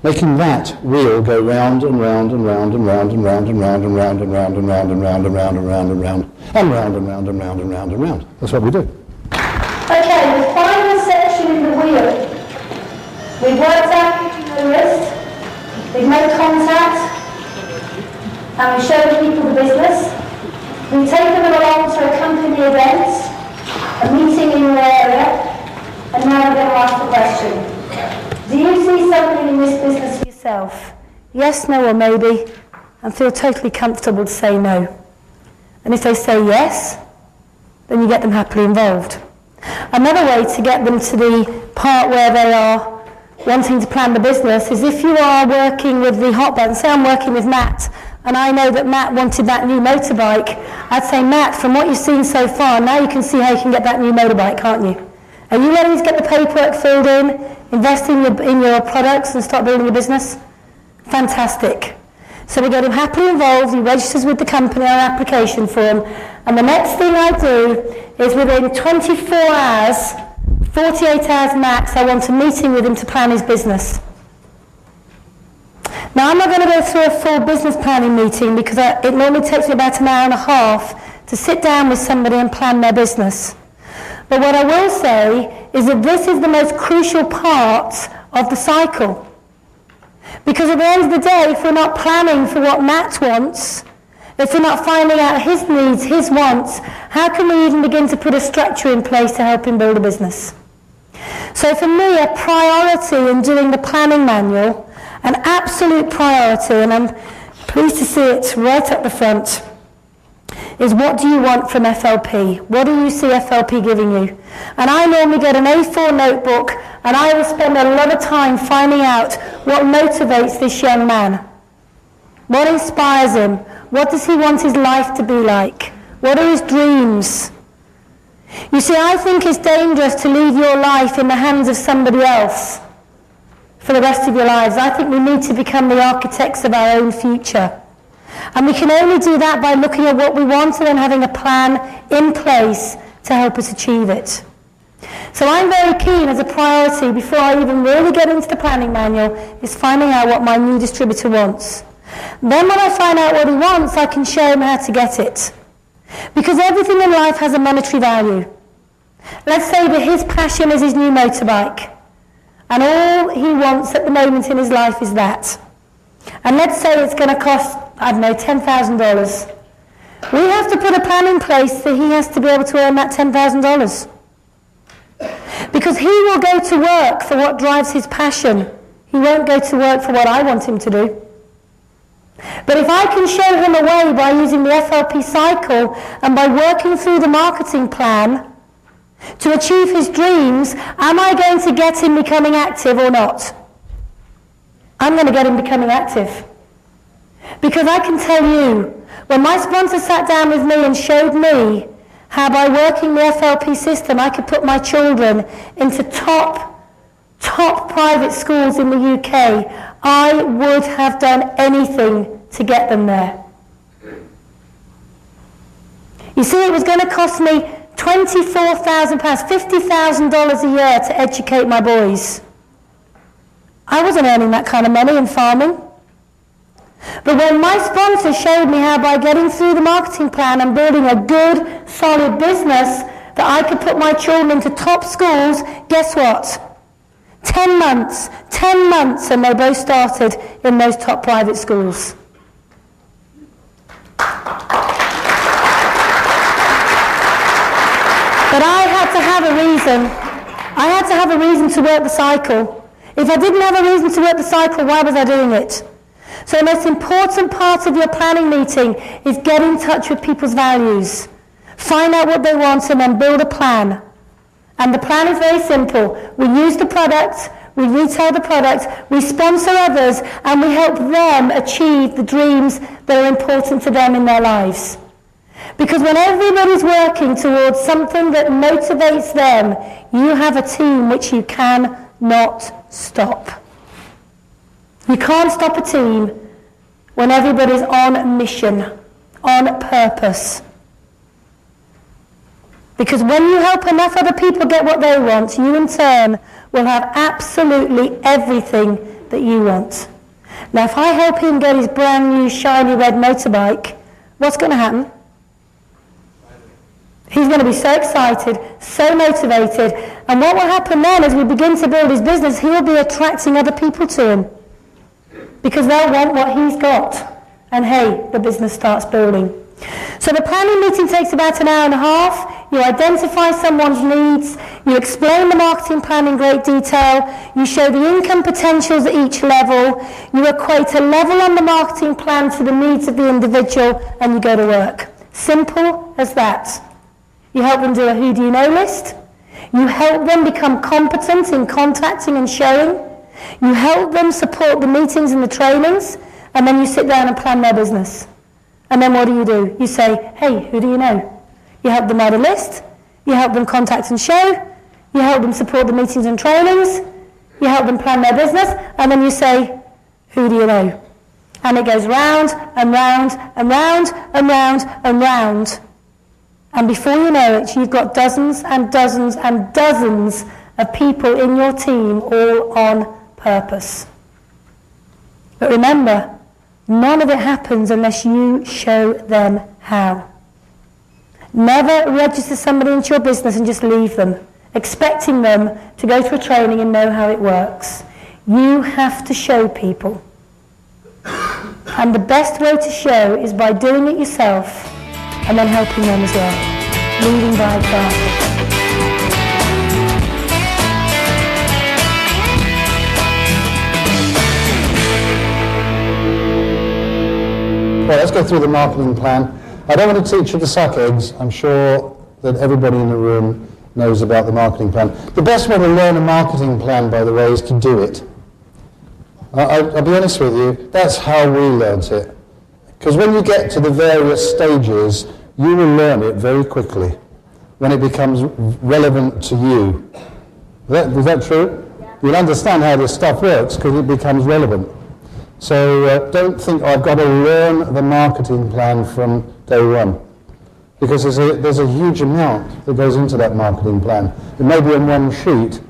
Making that wheel go round and round and round and round and round and round and round and round and round and round and round and round and round and round and round and round and round and round. That's what we do. Okay, the final section in the wheel. We've worked out the list, we've made contact, and we've shown people the business. We've taken them along to a company event, a meeting in your area, and now we're going to ask the question. Do you see something in this business for yourself? Yes, no, or maybe, and feel totally comfortable to say no. And if they say yes, then you get them happily involved. Another way to get them to the part where they are wanting to plan the business is if you are working with the hot button. Say I'm working with Matt, and I know that Matt wanted that new motorbike. I'd say, Matt, from what you've seen so far, now you can see how you can get that new motorbike, can't you? Are you ready to get the paperwork filled in, invest in your products and start building your business? Fantastic. So we get him happily involved, he registers with the company on an application form, and the next thing I do is within 24 hours, 48 hours max, I want a meeting with him to plan his business. Now I'm not going to go through a full business planning meeting because it normally takes me about an hour and a half to sit down with somebody and plan their business. But what I will say is that this is the most crucial part of the cycle. Because at the end of the day, if we're not planning for what Matt wants, if we're not finding out his needs, his wants, how can we even begin to put a structure in place to help him build a business? So for me, a priority in doing the planning manual, an absolute priority, and I'm pleased to see it right up the front, is what do you want from FLP? What do you see FLP giving you? And I normally get an A4 notebook and I will spend a lot of time finding out what motivates this young man. What inspires him? What does he want his life to be like? What are his dreams? You see, I think it's dangerous to leave your life in the hands of somebody else for the rest of your lives. I think we need to become the architects of our own future. And we can only do that by looking at what we want and then having a plan in place to help us achieve it. So I'm very keen as a priority, before I even really get into the planning manual, is finding out what my new distributor wants. Then when I find out what he wants, I can show him how to get it. Because everything in life has a monetary value. Let's say that his passion is his new motorbike, and all he wants at the moment in his life is that. And let's say it's going to cost, I don't know, $10,000. We have to put a plan in place that he has to be able to earn that $10,000. Because he will go to work for what drives his passion. He won't go to work for what I want him to do. But if I can show him a way by using the FLP cycle and by working through the marketing plan to achieve his dreams, am I going to get him becoming active or not? I'm going to get him becoming active. Because I can tell you, when my sponsor sat down with me and showed me how by working the FLP system I could put my children into top private schools in the UK, I would have done anything to get them there. You see, it was going to cost me £24,000, $50,000 a year to educate my boys. I wasn't earning that kind of money in farming. But when my sponsor showed me how by getting through the marketing plan and building a good, solid business that I could put my children into top schools, guess what? 10 months, and they both started in those top private schools. But I had to have a reason. I had to have a reason to work the cycle. If I didn't have a reason to work the cycle, why was I doing it? So the most important part of your planning meeting is get in touch with people's values. Find out what they want and then build a plan. And the plan is very simple. We use the product, we retail the product, we sponsor others, and we help them achieve the dreams that are important to them in their lives. Because when everybody's working towards something that motivates them, you have a team which you cannot stop. You can't stop a team when everybody's on mission, on purpose. Because when you help enough other people get what they want, you in turn will have absolutely everything that you want. Now, if I help him get his brand new shiny red motorbike, what's going to happen? He's going to be so excited, so motivated, and what will happen then as we begin to build his business, he'll be attracting other people to him because they'll want what he's got, and hey, the business starts building. So the planning meeting takes about an hour and a half. You identify someone's needs, you explain the marketing plan in great detail, you show the income potentials at each level, you equate a level on the marketing plan to the needs of the individual, and you go to work. Simple as that. You help them do a who do you know list. You help them become competent in contacting and showing. You help them support the meetings and the trainings, and then you sit down and plan their business. And then what do? You say, hey, who do you know? You help them write a list. You help them contact and show. You help them support the meetings and trainings. You help them plan their business. And then you say, who do you know? And it goes round and round and round and round and round. And before you know it, you've got dozens and dozens and dozens of people in your team all on purpose. But remember, none of it happens unless you show them how. Never register somebody into your business and just leave them, expecting them to go to a training and know how it works. You have to show people. And the best way to show is by doing it yourself and then helping them as well, leading by example. Well, let's go through the marketing plan. I don't want to teach you to suck eggs. I'm sure that everybody in the room knows about the marketing plan. The best way to learn a marketing plan, by the way, is to do it. I'll be honest with you, that's how we learnt it. Because when you get to the various stages, you will learn it very quickly when it becomes relevant to you. Is that true? Yeah. You'll understand how this stuff works because it becomes relevant. So don't think, I've got to learn the marketing plan from day one. Because there's a huge amount that goes into that marketing plan. It may be on one sheet,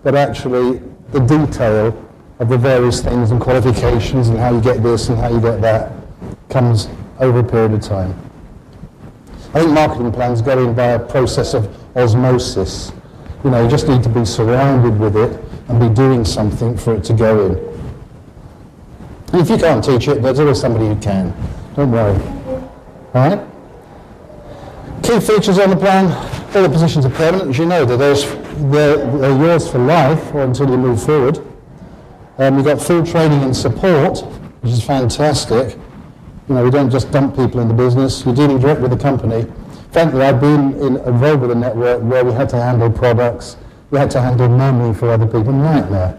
but actually the detail of the various things and qualifications and how you get this and how you get that comes over a period of time. I think marketing plans go in by a process of osmosis. You know, you just need to be surrounded with it and be doing something for it to go in. And if you can't teach it, there's always somebody who can. Don't worry. All right? Key features on the plan. All the positions are permanent, as you know. They're yours for life or until you move forward. We've got full training and support, which is fantastic. You know, we don't just dump people in the business. You're dealing direct with the company. Frankly, I've been involved with a network where we had to handle products, we had to handle money for other people. Nightmare.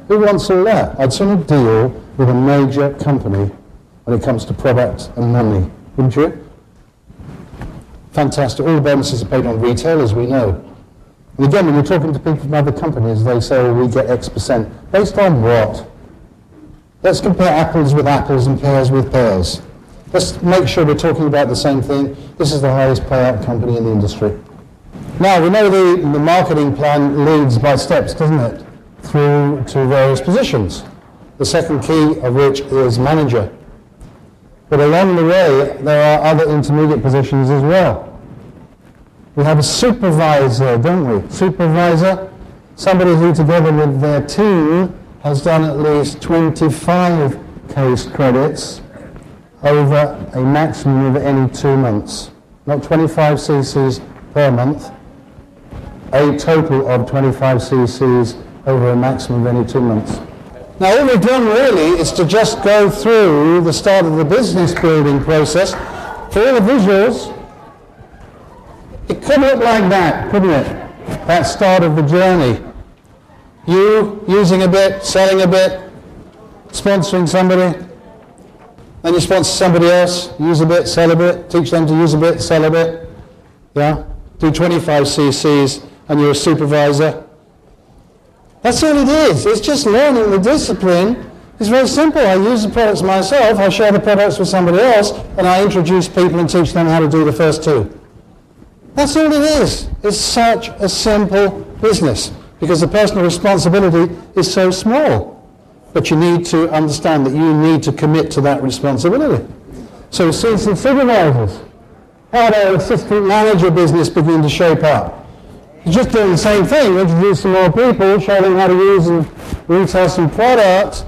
Who wants all that? I'd sooner deal with a major company when it comes to product and money, wouldn't you? Fantastic. All the bonuses are paid on retail, as we know. And again, when you're talking to people from other companies, they say, well, we get X%. Based on what? Let's compare apples with apples and pears with pears. Let's make sure we're talking about the same thing. This is the highest payout company in the industry. Now, we know the marketing plan leads by steps, doesn't it? Through to various positions. The second key of which is manager. But along the way, there are other intermediate positions as well. We have a supervisor, don't we? Supervisor, somebody who together with their team has done at least 25 case credits over a maximum of any 2 months. Not 25 CCs per month, a total of 25 cc's over a maximum of any 2 months. Now all we've done really is to just go through the start of the business building process. For all the visuals, it could look like that, couldn't it? That start of the journey. You using a bit, selling a bit, sponsoring somebody, then you sponsor somebody else, use a bit, sell a bit, teach them to use a bit, sell a bit, yeah? Do 25 cc's and you're a supervisor. That's all it is. It's just learning the discipline. It's very simple. I use the products myself, I share the products with somebody else, and I introduce people and teach them how to do the first two. That's all it is. It's such a simple business because the personal responsibility is so small. But you need to understand that you need to commit to that responsibility. So assistant supervisors, how their assistant manager business begin to shape up? You're just doing the same thing, introduce some more people, show them how to use and retail some products,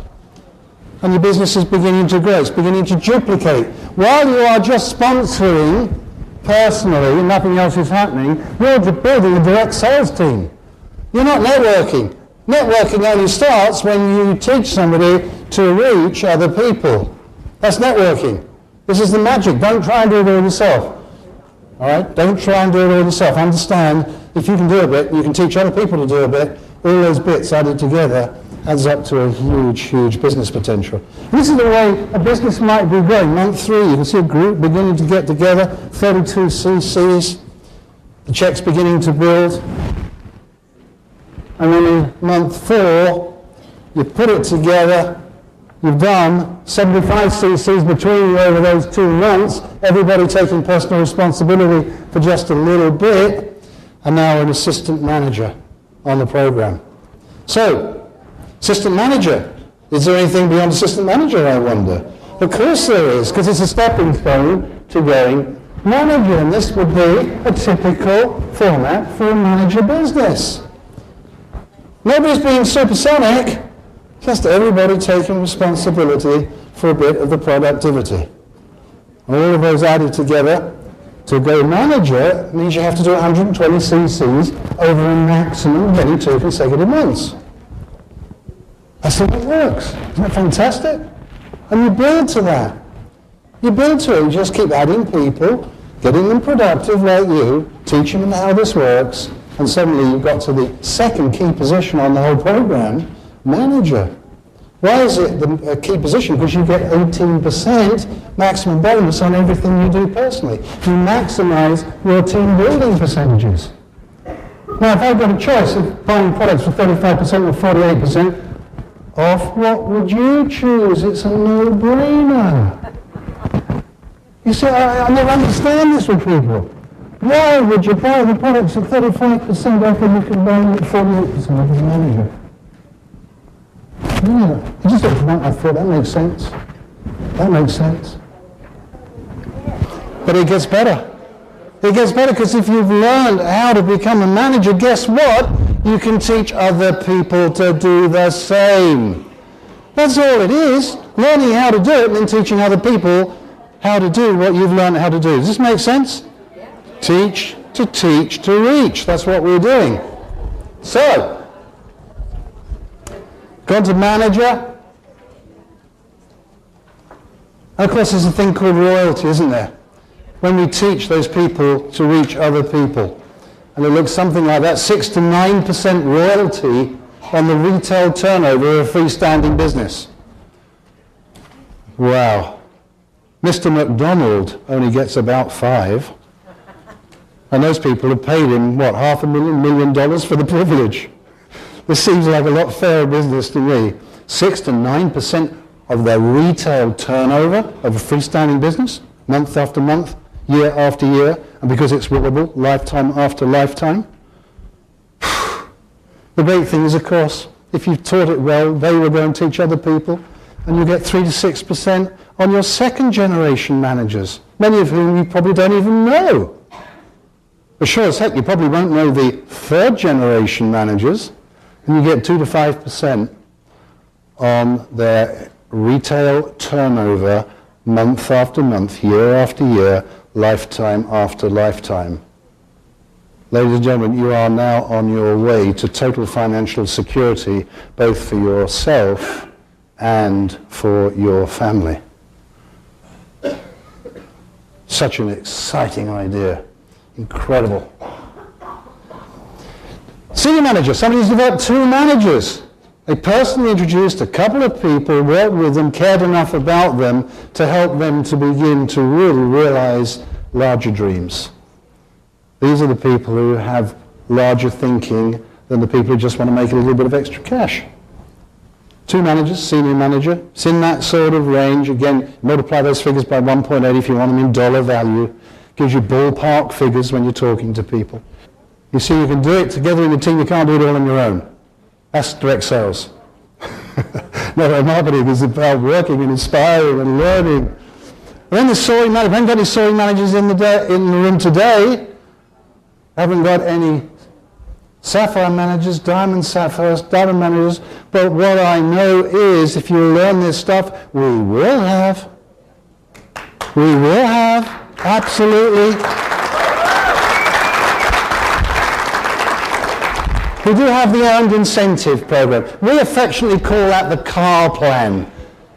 and your business is beginning to grow, it's beginning to duplicate. While you are just sponsoring personally and nothing else is happening, you're building a direct sales team. You're not networking. Networking only starts when you teach somebody to reach other people. That's networking. This is the magic. Don't try and do it all yourself. All right? Don't try and do it all yourself. Understand, if you can do a bit, you can teach other people to do a bit. All those bits added together adds up to a huge, huge business potential. And this is the way a business might be growing. Month 3, you can see a group beginning to get together, 32 cc's. The check's beginning to build. And then in month 4, you put it together, you've done 75 cc's between you over those 2 months, everybody taking personal responsibility for just a little bit, and now an assistant manager on the program. So, assistant manager, is there anything beyond assistant manager, I wonder? Of course there is, because it's a stepping stone to going manager, and this would be a typical format for a manager business. Nobody's being supersonic, just everybody taking responsibility for a bit of the productivity. All of those added together to go manager means you have to do 120 cc's over a maximum of any 2 consecutive months. That's how it works. Isn't that fantastic? And you build to that. You build to it. You just keep adding people, getting them productive like you, teaching them how this works, and suddenly you've got to the second key position on the whole program, manager. Why is it the key position? Because you get 18% maximum bonus on everything you do personally. You maximize your team building percentages. Now, if I've got a choice of buying products for 35% or 48% off, what would you choose? It's a no-brainer. You see, I never understand this with people. Why would you buy the products at 35% off when you can buy them at 48% as a manager? Yeah, I just I thought that makes sense. That makes sense. But it gets better. It gets better because if you've learned how to become a manager, guess what? You can teach other people to do the same. That's all it is. Learning how to do it and then teaching other people how to do what you've learned how to do. Does this make sense? Teach to reach. That's what we're doing. So, gone to manager. And of course, there's a thing called royalty, isn't there? When we teach those people to reach other people. And it looks something like that, 6 to 9% royalty on the retail turnover of a freestanding business. Wow. Mr. McDonald only gets about 5. And those people have paid him, what, $500,000 million for the privilege. This seems like a lot fairer business to me. 6 to 9% of their retail turnover of a freestanding business, month after month, year after year, and because it's willable, lifetime after lifetime. The great thing is, of course, if you've taught it well, they will go and teach other people, and you get 3 to 6% on your second generation managers, many of whom you probably don't even know. But sure as heck, you probably won't know the third generation managers, and you get 2 to 5% on their retail turnover month after month, year after year, lifetime after lifetime. Ladies and gentlemen, you are now on your way to total financial security, both for yourself and for your family. Such an exciting idea. Incredible. Senior manager, somebody who's developed 2 managers. They personally introduced a couple of people, worked with them, cared enough about them to help them to begin to really realize larger dreams. These are the people who have larger thinking than the people who just want to make a little bit of extra cash. 2 managers, senior manager, it's in that sort of range. Again, multiply those figures by 1.8 if you want them in dollar value. Gives you ballpark figures when you're talking to people. You see, you can do it together in a team. You can't do it all on your own. That's direct sales. No, marketing is about working and inspiring and learning. And then the soaring manager. We haven't got any soaring managers in the room today. Haven't got any sapphire managers, diamond sapphires, diamond managers. But what I know is, if you learn this stuff, we will have. We will have. Absolutely. We do have the earned incentive program. We affectionately call that the car plan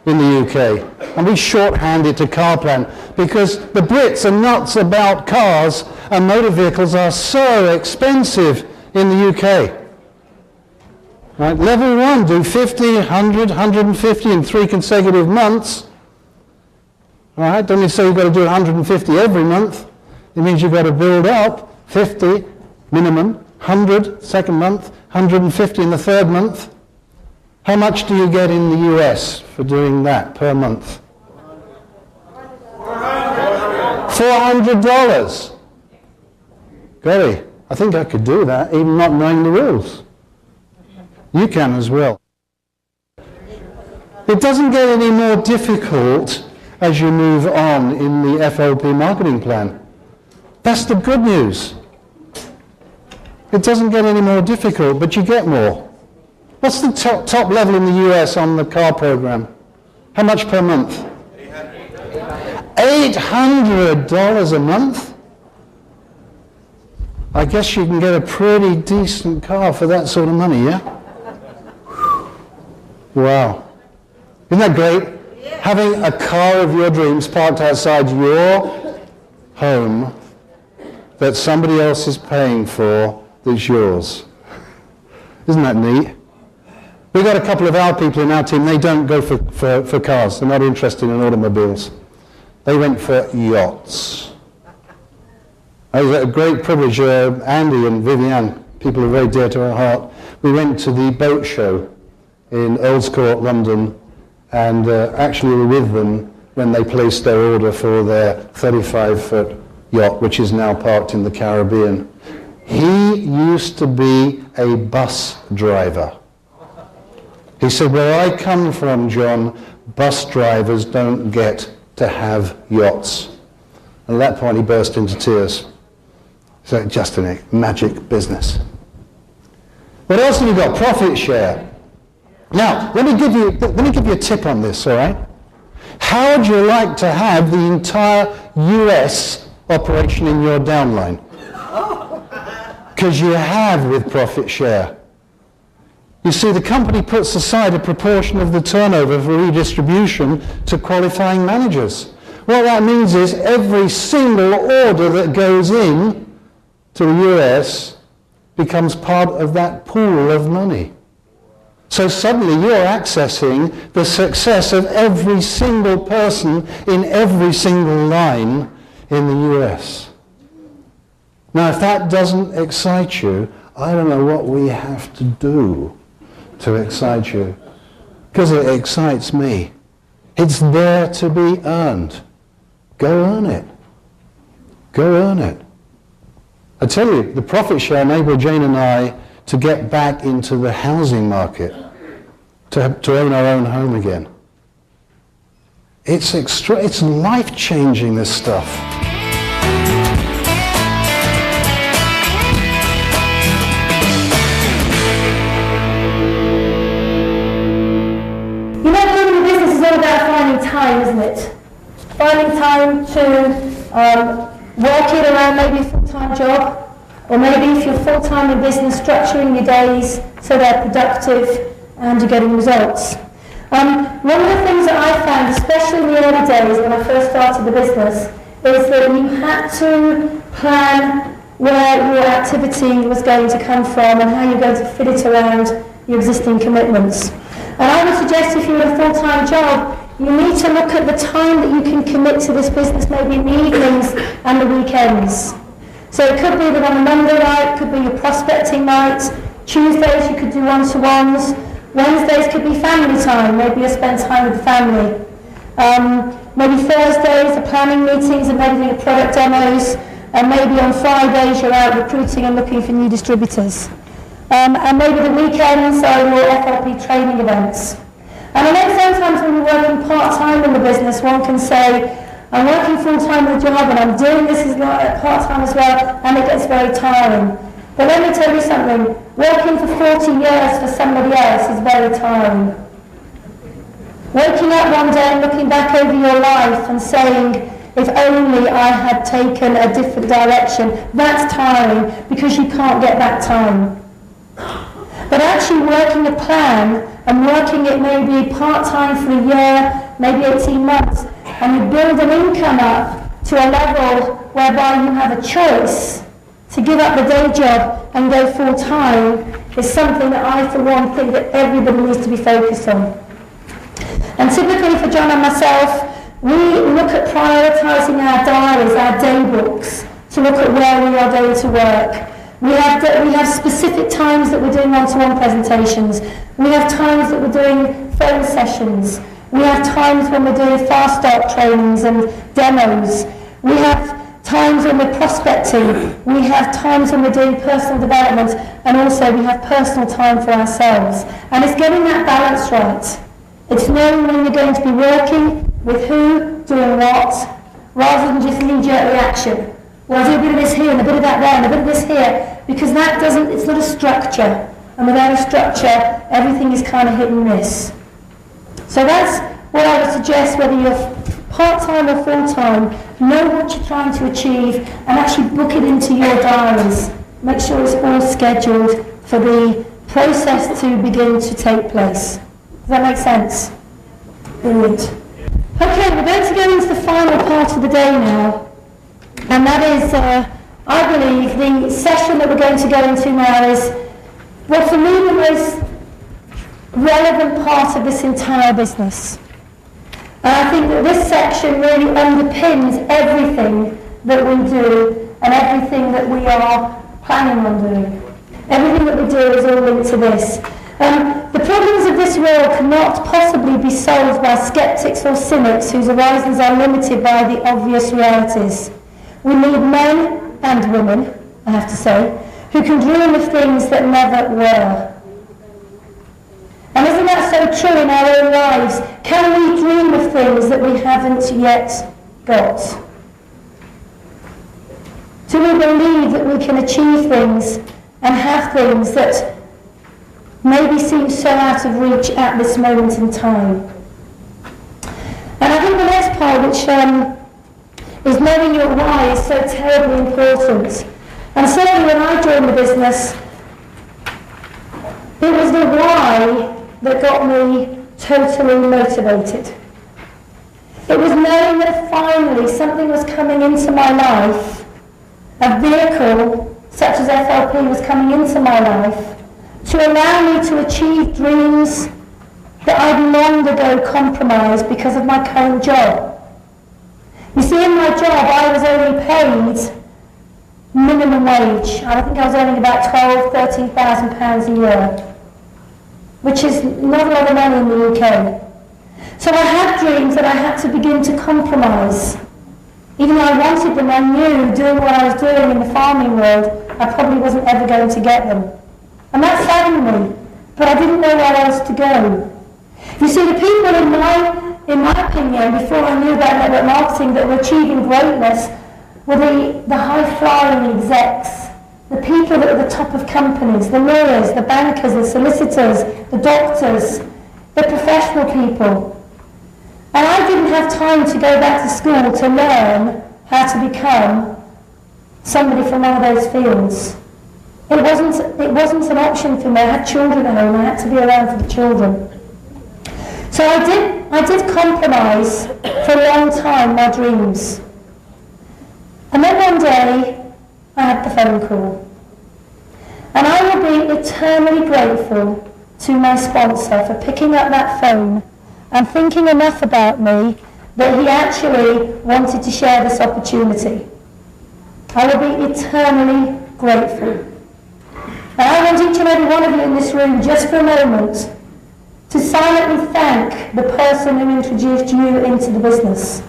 in the UK. And we shorthand it to car plan because the Brits are nuts about cars and motor vehicles are so expensive in the UK. Right, level 1, do 50, 100, 150 in 3 consecutive months. All right, don't you say you've got to do 150 every month. It means you've got to build up 50 minimum, 100 second month, 150 in the 3rd month. How much do you get in the US for doing that per month? $400. Golly, I think I could do that even not knowing the rules. You can as well. It doesn't get any more difficult as you move on in the FOP marketing plan. That's the good news. It doesn't get any more difficult, but you get more. What's the top level in the US on the car program? How much per month? $800 a month? I guess you can get a pretty decent car for that sort of money, yeah? Wow. Isn't that great? Yeah. Having a car of your dreams parked outside your home that somebody else is paying for that's yours. Isn't that neat? We've got a couple of our people in our team, they don't go for cars. They're not interested in automobiles. They went for yachts. It was a great privilege. Andy and Vivienne, people who are very dear to our heart, we went to the boat show in Earl's Court, London, and actually were with them when they placed their order for their 35-foot yacht, which is now parked in the Caribbean. He used to be a bus driver. He said, where I come from, John, bus drivers don't get to have yachts. And at that point he burst into tears. So just a magic business. What else have we got? Profit share. Now, let me give you a tip on this, all right? How would you like to have the entire US operation in your downline? Because you have with profit share. You see, the company puts aside a proportion of the turnover for redistribution to qualifying managers. What that means is every single order that goes in to the US becomes part of that pool of money. So suddenly you're accessing the success of every single person in every single line in the US. Now, if that doesn't excite you, I don't know what we have to do to excite you, because it excites me. It's there to be earned. Go earn it. Go earn it. I tell you, the profit share enabled Jane and I to get back into the housing market, to own our own home again. It's life-changing, this stuff. Time, isn't it? Finding time to work in around maybe a full-time job, Or maybe if you're full-time in business, structuring your days so they're productive and you're getting results. One of the things that I found, especially in the early days when I first started the business, is that you had to plan where your activity was going to come from and how you're going to fit it around your existing commitments. And I would suggest if you're in a full-time job, you need to look at the time that you can commit to this business, maybe in the evenings and the weekends. So it could be that on a Monday night, could be your prospecting night. Tuesdays you could do one-to-ones. Wednesdays could be family time, maybe you spend time with the family. Maybe Thursdays are planning meetings and maybe doing product demos. And maybe on Fridays you're out recruiting and looking for new distributors. And maybe the weekends are your FLP training events. And I know sometimes when you're working part-time in the business, one can say, I'm working full-time in the job and I'm doing this as part-time as well, and it gets very tiring. But let me tell you something, working for 40 years for somebody else is very tiring. Waking up one day and looking back over your life and saying, if only I had taken a different direction, that's tiring because you can't get back time. But actually working a plan and working it maybe part-time for a year, maybe 18 months, and you build an income up to a level whereby you have a choice to give up the day job and go full-time is something that I, for one, think that everybody needs to be focused on. And typically for John and myself, we look at prioritising our diaries, our day books, to look at where we are going to work. We have specific times that we're doing one-to-one presentations. We have times that we're doing phone sessions. We have times when we're doing fast start trainings and demos. We have times when we're prospecting. We have times when we're doing personal development, and also we have personal time for ourselves. And it's getting that balance right. It's knowing when you're going to be working, with who, doing what, rather than just knee-jerk reaction. Well, I'll do a bit of this here and a bit of that there and a bit of this here, because that doesn't, it's not a structure. And without a structure, everything is kind of hit and miss. So that's what I would suggest, whether you're part-time or full-time, know what you're trying to achieve and actually book it into your diaries. Make sure it's all scheduled for the process to begin to take place. Does that make sense? Brilliant. Okay, we're going to go into the final part of the day now. And that is, I believe, the session that we're going to go into now is, well, for me, the most relevant part of this entire business. And I think that this section really underpins everything that we do and everything that we are planning on doing. Everything that we do is all linked to this. The problems of this world cannot possibly be solved by skeptics or cynics whose horizons are limited by the obvious realities. We need men and women, I have to say, who can dream of things that never were. And isn't that so true in our own lives? Can we dream of things that we haven't yet got? Do we believe that we can achieve things and have things that maybe seem so out of reach at this moment in time? And I think the next part, which is knowing your why, is so terribly important. And certainly when I joined the business, it was the why that got me totally motivated. It was knowing that finally something was coming into my life, a vehicle such as FLP was coming into my life, to allow me to achieve dreams that I'd long ago compromised because of my current job. You see, in my job, I was only paid minimum wage. I think I was earning about £12,000–13,000 a year, which is not a lot of money in the UK. So I had dreams that I had to begin to compromise. Even though I wanted them, I knew doing what I was doing in the farming world, I probably wasn't ever going to get them. And that saddened me, but I didn't know where else to go. You see, the people in my opinion, before I knew about network marketing, that were achieving greatness were the high-flying execs, the people that were the top of companies, the lawyers, the bankers, the solicitors, the doctors, the professional people. And I didn't have time to go back to school to learn how to become somebody from one of those fields. It wasn't an option for me. I had children at home. I had to be around for the children. So I did compromise for a long time my dreams. And then one day I had the phone call. And I will be eternally grateful to my sponsor for picking up that phone and thinking enough about me that he actually wanted to share this opportunity. I will be eternally grateful. And I want each and every one of you in this room, just for a moment, to silently thank the person who introduced you into the business.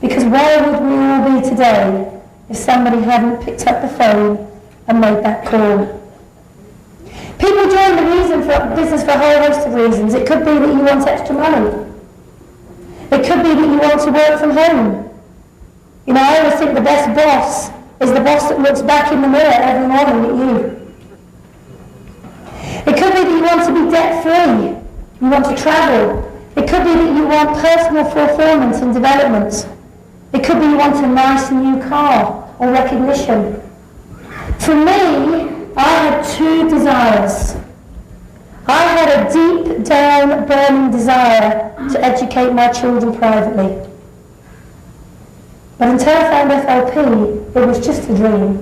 Because where would we all be today if somebody hadn't picked up the phone and made that call? People join the business for a whole host of reasons. It could be that you want extra money. It could be that you want to work from home. You know, I always think the best boss is the boss that looks back in the mirror every morning at you. It could be that you want to be debt-free. You want to travel. It could be that you want personal fulfillment and development. It could be you want a nice new car or recognition. For me, I had two desires. I had a deep down burning desire to educate my children privately. But until I found FLP, it was just a dream.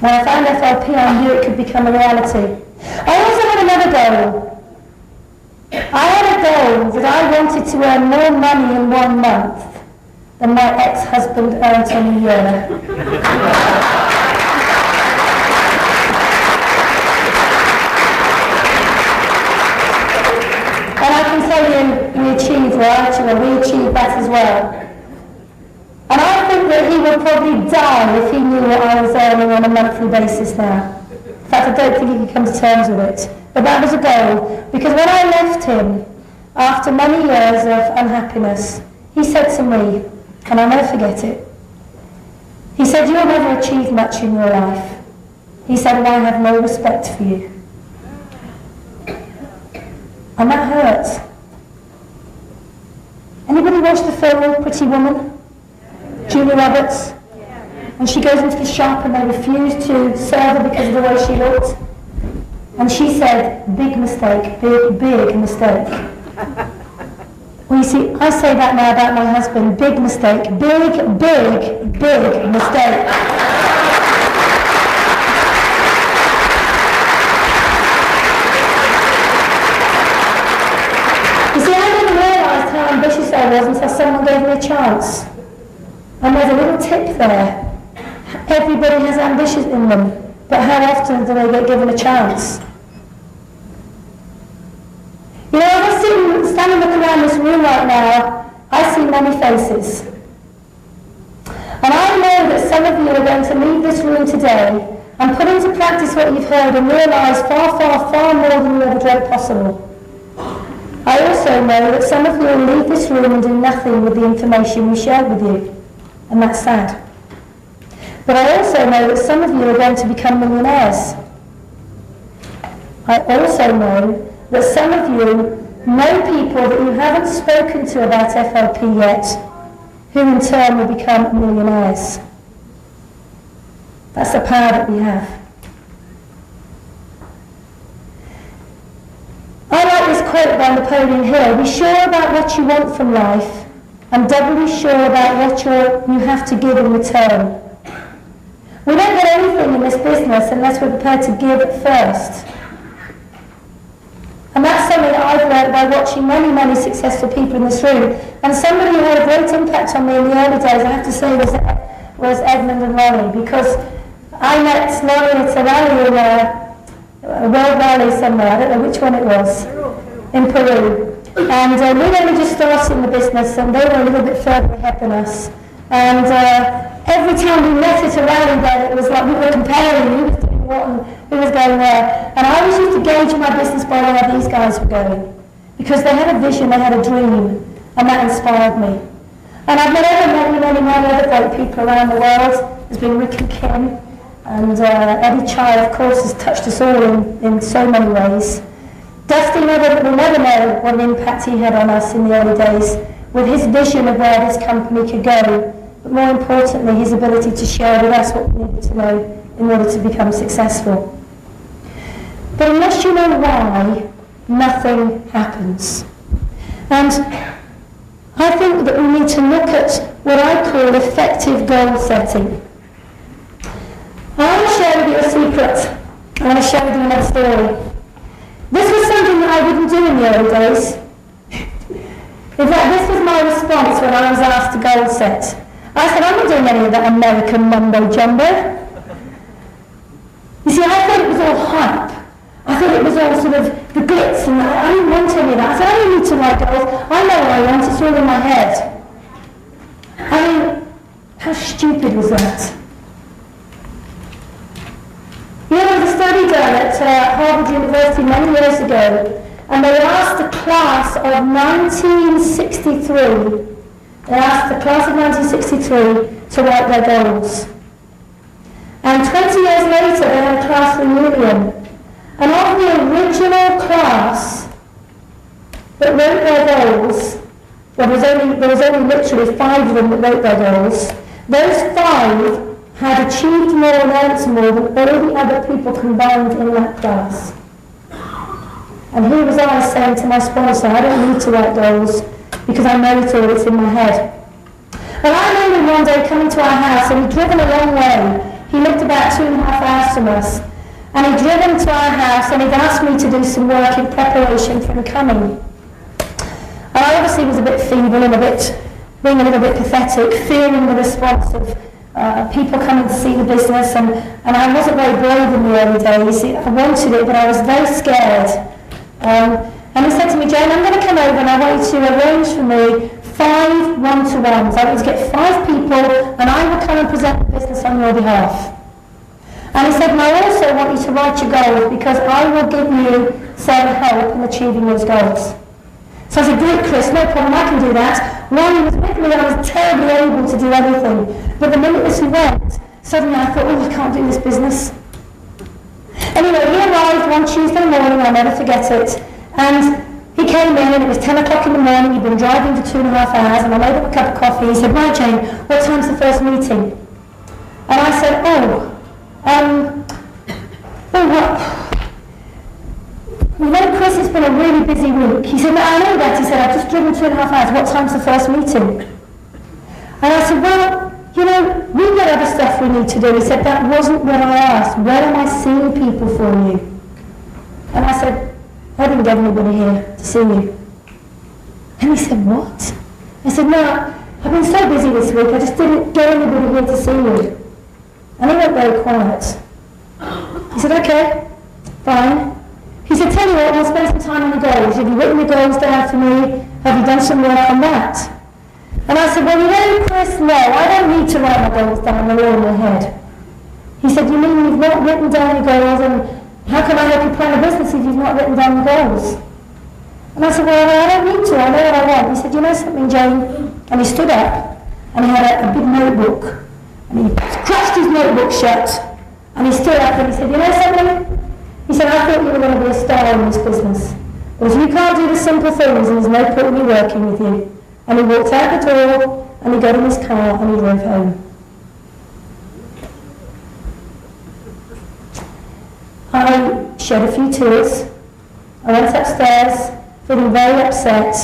When I found FLP, I knew it could become a reality. I also had another goal. I had a goal that I wanted to earn more money in 1 month than my ex-husband earned in a year. And I can tell you, we achieved that as well. And I think that he would probably die if he knew what I was earning on a monthly basis now. In fact, I don't think he could come to terms with it. But that was a goal, because when I left him, after many years of unhappiness, he said to me, and I'll never forget it, he said, "You'll never achieve much in your life." He said, "And I have no respect for you." And that hurt. Anybody watch the film Pretty Woman? Julia Roberts? And she goes into the shop and they refuse to serve her because of the way she looked. And she said, "Big mistake, big mistake." Well, you see, I say that now about my husband. Big mistake, big mistake. You see, I didn't realise how ambitious I was until someone gave me a chance. And there's a little tip there. Everybody has ambitions in them, but how often do they get given a chance? You know, as I stand and look around this room right now, I see many faces. And I know that some of you are going to leave this room today and put into practice what you've heard and realise far more than you ever dreamt possible. I also know that some of you will leave this room and do nothing with the information we shared with you, and that's sad. But I also know that some of you are going to become millionaires. I also know that some of you know people that you haven't spoken to about FLP yet, who in turn will become millionaires. That's the power that we have. I like this quote by Napoleon Hill: "Be sure about what you want from life, and doubly sure about what you have to give in return." We don't get anything in this business unless we're prepared to give first. And that's something that I've learned by watching many successful people in this room. And somebody who had a great impact on me in the early days, I have to say, was Edmund and Ronnie, because I met Ronnie at a rally in a world rally somewhere, I don't know which one it was, in Peru. And we'd only just started in the business, and they were a little bit further ahead than us. And every time we met at a rally there, it was like we were comparing who was doing what and who was going where. And I always used to gauge my business by where these guys were going, because they had a vision, they had a dream, and that inspired me. And I've met many other great people around the world. There's been Rick and Kim, and Eddie Chai, of course, has touched us all in so many ways. Dusty will never know what an impact he had on us in the early days, with his vision of where this company could go but more importantly, his ability to share with us what we needed to know in order to become successful. But unless you know why, nothing happens. And I think that we need to look at what I call effective goal setting. I want to share with you a secret. I want to share with you another story. This was something that I didn't do in the old days. In fact, this was my response when I was asked to goal set. I said, I'm not doing any of that American mumbo jumbo. You see, I thought it was all hype. I thought it was all sort of the glitz, and I didn't want any of that. I said, I don't need to write goals. I know what I want, it's all in my head. I mean, how stupid was that? You know, there was a study done at Harvard University many years ago, and they asked a class of 1963, to write their goals. And 20 years later, they had a class reunion. And of the original class that wrote their goals, well, there was only literally 5 of them that wrote their goals. Those 5 had achieved more and earned more than all the other people combined in that class. And here was I saying to my sponsor, I don't need to write goals because I know it all, it's in my head. And I remember him one day coming to our house, and he'd driven a long way. He lived about 2.5 hours from us. And he'd driven to our house, and he'd asked me to do some work in preparation for him coming. And I obviously was a bit feeble and being a little bit pathetic, fearing the response of people coming to see the business, and I wasn't very brave in the early days. I wanted it, but I was very scared. And he said to me, Jane, I'm going to come over and I want you to arrange for me 5 one-to-ones. I want you to get 5 people, and I will come and present the business on your behalf. And he said, and I also want you to write your goals because I will give you some help in achieving those goals. So I said, great, Chris, no problem, I can do that. While he was with me, I was terribly able to do everything. But the minute this went, suddenly I thought, oh, I can't do this business. Anyway, he arrived one Tuesday morning, I'll never forget it. And he came in, and it was 10 o'clock in the morning, he'd been driving for 2.5 hours, and I made up a cup of coffee. He said, right, Jane, what time's the first meeting? And I said, well, Chris, it's been a really busy week. He said, no, I know that. He said, I've just driven 2.5 hours. What time's the first meeting? And I said, well, you know, we've got other stuff we need to do. He said, that wasn't what I asked. Where am I seeing people for you? And I said, I didn't get anybody here to see you. And he said, what? I said, no, I've been so busy this week, I just didn't get anybody here to see you. And he went very quiet. He said, okay, fine. He said, tell you what, we'll spend some time on the goals. Have you written the goals down for me? Have you done some work on that? And I said, well, you know, Chris, no, I don't need to write my goals down, they're all in my head. He said, you mean you've not written down your goals, and how can I help you plan a business if you've not written down the goals? And I said, well, I don't need to, I know what I want. He said, you know something, Jane? And he stood up, and he had a big notebook, and he crushed his notebook shut, and he stood up and he said, you know something? He said, I thought you were going to be a star in this business. But if you can't do the simple things, there's no point in me working with you. And he walked out the door, and he got in his car, and he drove home. I shed a few tears. I went upstairs, feeling very upset.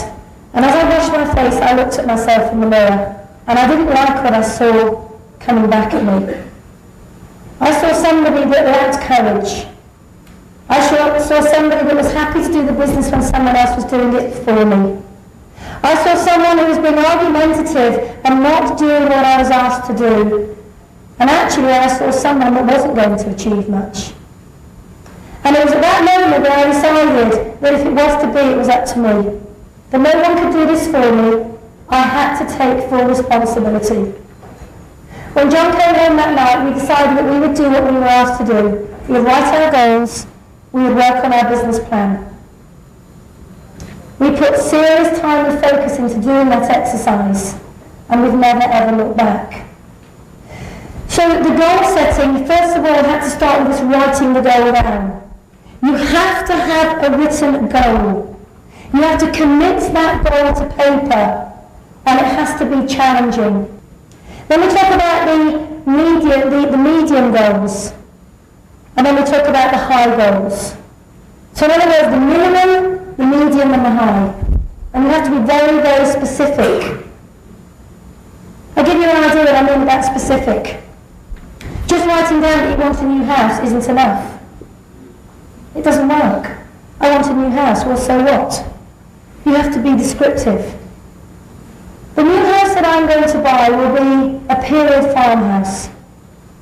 And as I washed my face, I looked at myself in the mirror, and I didn't like what I saw coming back at me. I saw somebody that lacked courage. I saw somebody that was happy to do the business when someone else was doing it for me. I saw someone who was being argumentative and not doing what I was asked to do. And actually I saw someone that wasn't going to achieve much. And it was at that moment that I decided that if it was to be, it was up to me. That no one could do this for me. I had to take full responsibility. When John came home that night, we decided that we would do what we were asked to do. We would write our goals. We would work on our business plan. We put serious time and focus into doing that exercise, and we've never ever looked back. So the goal setting, first of all, had to start with us writing the goal down. You have to have a written goal. You have to commit that goal to paper, and it has to be challenging. Then we talk about the medium goals, and then we talk about the high goals. So in other words, the minimum, the medium and the high. And you have to be very, very specific. I'll give you an idea what I mean about specific. Just writing down that you want a new house isn't enough. It doesn't work. I want a new house, well so what? You have to be descriptive. The new house that I'm going to buy will be a period farmhouse.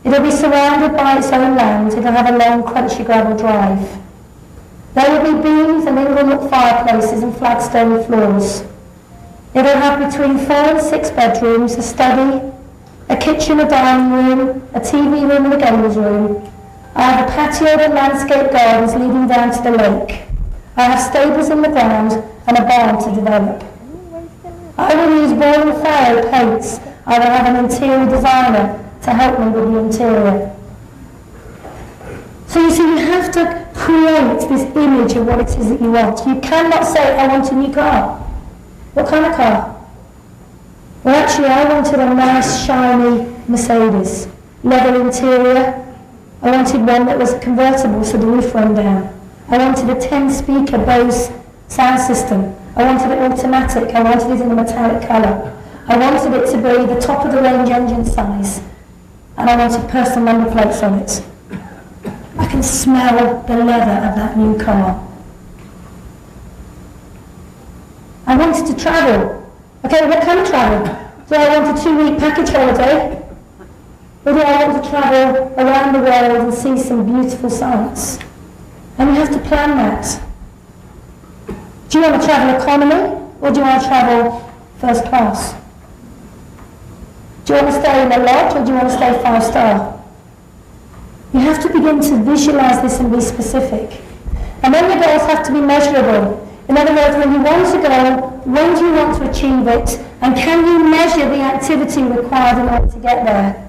It'll be surrounded by its own land. It'll have a long, crunchy gravel drive. There will be beams and ingle-nook fireplaces and flagstone floors. It'll have between 4 and 6 bedrooms, a study, a kitchen, a dining room, a TV room and a games room. I have a patio and landscape gardens leading down to the lake. I have stables in the ground and a barn to develop. I will use Boyle and Farrow paints. I will have an interior designer to help me with the interior. So you see, you have to create this image of what it is that you want. You cannot say, I want a new car. What kind of car? Well, actually, I wanted a nice, shiny Mercedes. Leather interior. I wanted one that was convertible so the roof went down. I wanted a 10-speaker Bose sound system. I wanted it automatic. I wanted it in a metallic colour. I wanted it to be the top of the range engine size. And I wanted personal number plates on it. I can smell the leather of that new car. I wanted to travel. Okay, what kind of travel? Do I want a 2-week package holiday? Or do I want to travel around the world and see some beautiful sights? And you have to plan that. Do you want to travel economy, or do you want to travel first class? Do you want to stay in a lodge, or do you want to stay 5-star? You have to begin to visualize this and be specific. And then your goals have to be measurable. In other words, when you want to go, when do you want to achieve it, and can you measure the activity required in order to get there?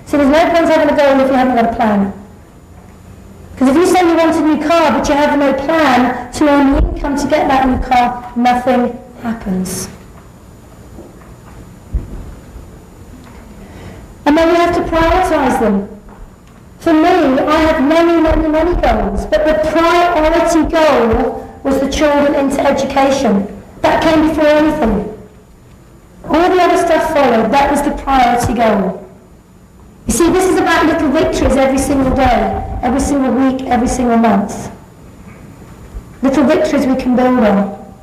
So there's no point having a goal if you haven't got a plan. Because if you say you want a new car, but you have no plan to earn the income to get that new car, nothing happens. And then you have to prioritise them. For me, I had many, many, many goals, but the priority goal was the children into education. That came before anything. All the other stuff followed. That was the priority goal. You see, this is about little victories every single day, every single week, every single month. Little victories we can build on.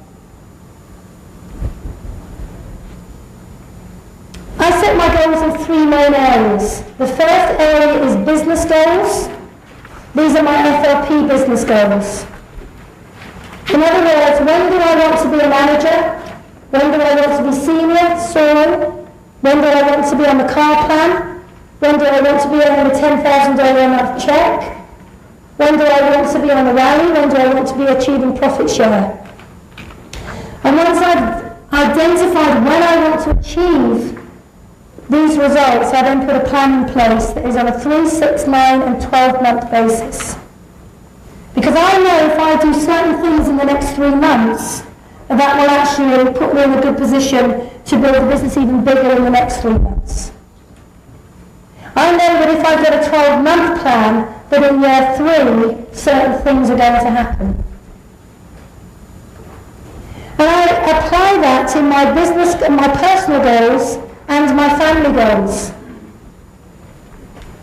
I set my goals in 3 main areas. The first area is business goals. These are my FLP business goals. In other words, when do I want to be a manager? When do I want to be senior, soaring? When do I want to be on the car plan? When do I want to be earning a $10,000 a month check? When do I want to be on the rally? When do I want to be achieving profit share? And once I've identified when I want to achieve these results, I then put a plan in place that is on a 3, 6, 9 and 12-month basis. Because I know if I do certain things in the next 3 months, that will actually put me in a good position to build the business even bigger in the next 3 months. I know that if I've got a 12-month plan, that in year 3, certain things are going to happen. And I apply that to my business, my personal goals, and my family goals.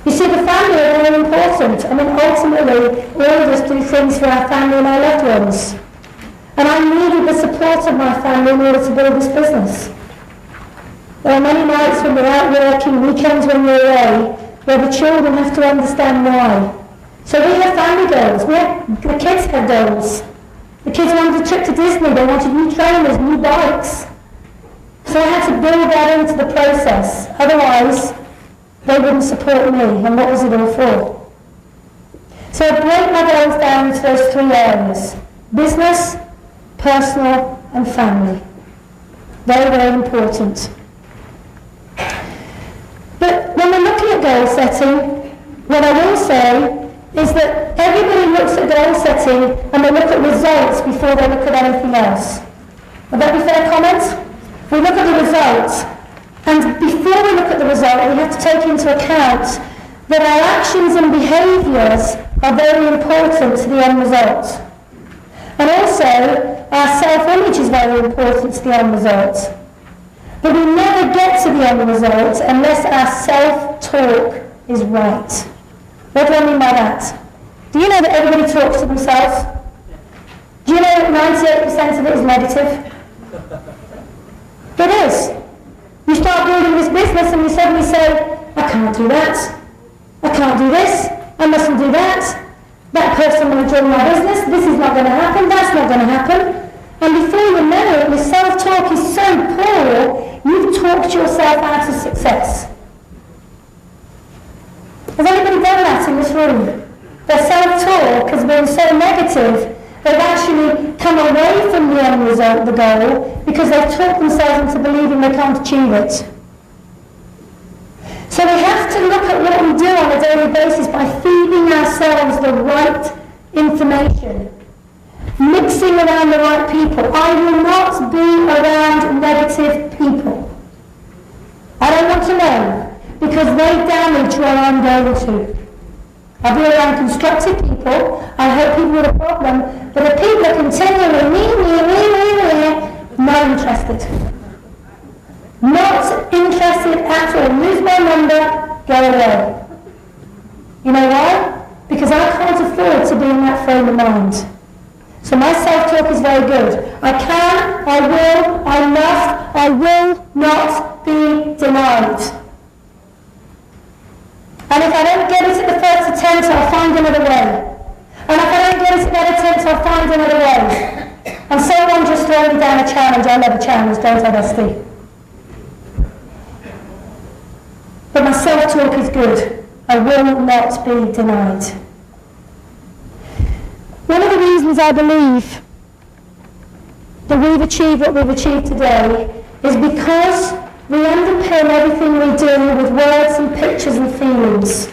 You see, the family are very important. I mean, ultimately, all of us do things for our family and our loved ones. And I needed the support of my family in order to build this business. There are many nights when we're out working, weekends when we're away, where the children have to understand why. So we have family goals. The kids have goals. The kids wanted a trip to Disney. They wanted new trainers, new bikes. So I had to build that into the process. Otherwise, they wouldn't support me. And what was it all for? So I break my goals down into those 3 areas. Business, personal, and family. Very, very important. But when we're looking at goal setting, what I will say is that everybody looks at goal setting and they look at results before they look at anything else. Would that be fair comment? We look at the results, And before we look at the result, we have to take into account that our actions and behaviours are very important to the end result. And also, our self-image is very important to the end result. But we never get to the end result unless our self-talk is right. What do I mean by that? Do you know that everybody talks to themselves? Do you know that 98% of it is negative? It is. You start building this business and you suddenly say, I can't do that. I can't do this. I mustn't do that. That person will join my business. This is not going to happen. That's not going to happen. And before you know it, your self-talk is so poor, you've talked yourself out of success. Has anybody done that in this room? Their self-talk has been so negative, they've actually come away from the end result, the goal, because they've talked themselves into believing they can't achieve it. So we have to look at what we do on a daily basis by feeding ourselves the right information, mixing around the right people. I will not be around negative people. I don't want to know, because they damage where I'm going to. I'll be around constructive people. I help people with a problem, but the people are continually not interested. Not interested at all. Lose my number, go away. You know why? Because I can't afford to be in that frame of mind. So my self-talk is very good. I can, I will, I must, I will not be denied. And if I don't get it at the first attempt, I'll find another way. And if I don't get it at that attempt, I'll find another way. And someone just throw me down a challenge. I love a challenge, don't I, Dusty? But my self-talk is good. I will not be denied. One of the reasons I believe that we've achieved what we've achieved today is because we underpin everything we do with words and pictures and feelings.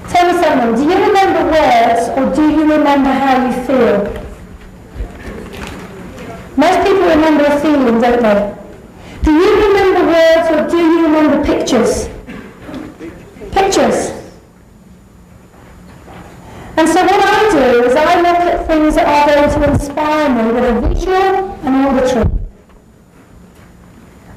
Tell me something, do you remember words or do you remember how you feel? Most people remember a feeling, don't they? Do you remember words or do you remember pictures? Pictures. And so what I do is I look at things that are going to inspire me that are visual and auditory.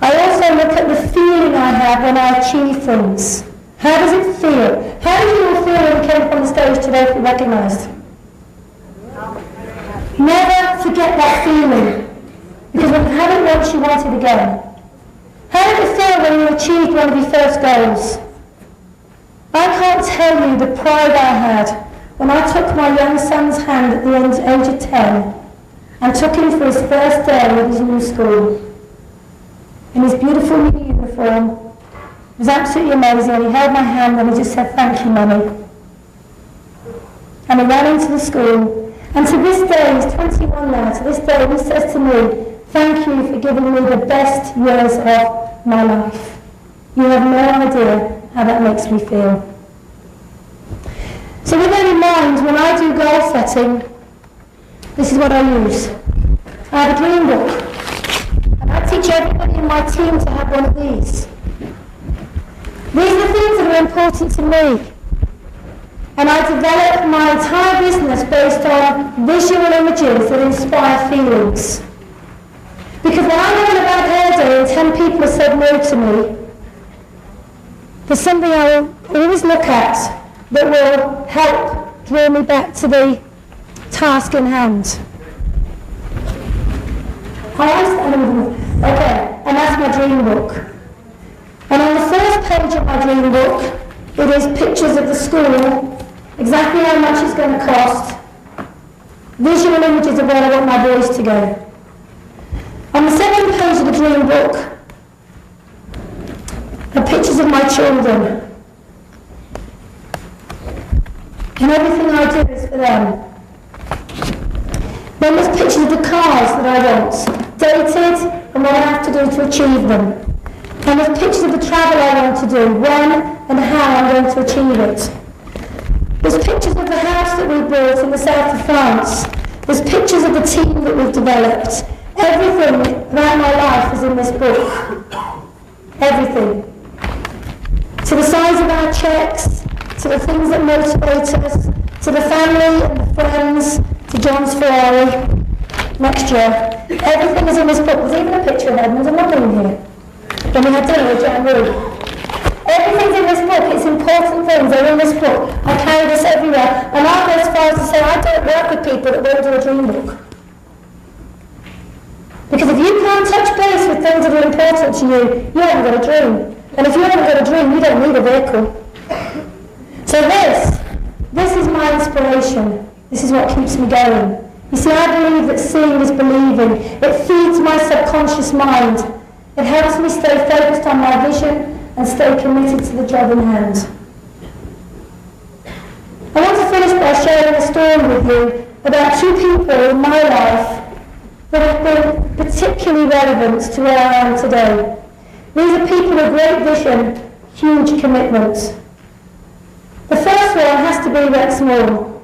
I also look at the feeling I have when I achieve things. How does it feel? How did you all feel when you came up on the stage today if you recognised? Never forget that feeling. Because when you have it once, you want it again. How did it feel when you achieved one of your first goals? I can't tell you the pride I had when I took my young son's hand at the age of 10 and took him for his first day of his new school. In his beautiful new uniform. It was absolutely amazing, and he held my hand and he just said, "Thank you, Mummy." And he ran into the school, and to this day, he's 21 now, to this day he says to me, "Thank you for giving me the best years of my life. You have no idea how that makes me feel." So with that in mind, when I do goal setting, this is what I use. I have a dream book. I teach everybody in my team to have one of these. These are the things that are important to me. And I develop my entire business based on visual images that inspire feelings. Because when I'm having a bad hair day and 10 people have said no to me, there's something I will always look at that will help draw me back to the task in hand. Okay, and that's my dream book. And on the first page of my dream book, it is pictures of the school, exactly how much it's going to cost, visual images of where I want my boys to go. On the second page of the dream book are pictures of my children. And everything I do is for them. Then there's pictures of the cars that I want, dated and what I have to do to achieve them. And there's pictures of the travel I want to do, when and how I'm going to achieve it. There's pictures of the house that we built in the south of France. There's pictures of the team that we've developed. Everything about my life is in this book. Everything. To the size of our cheques, to the things that motivate us, to the family and the friends, to John's Ferrari next year. Everything is in this book. There's even a picture of Edmund and Mummy in here. When we had dinner with January. Everything's in this book. It's important things. They're in this book. I carry this everywhere. And I'll go as far as to say I don't work with people that won't do a dream book. Because if you can't touch base with things that are important to you, you haven't got a dream. And if you haven't got a dream, you don't need a vehicle. So this is my inspiration. This is what keeps me going. You see, I believe that seeing is believing. It feeds my subconscious mind. It helps me stay focused on my vision and stay committed to the job in hand. I want to finish by sharing a story with you about two people in my life that have been particularly relevant to where I am today. These are people with great vision, huge commitments. The first one has to be Rex Moore.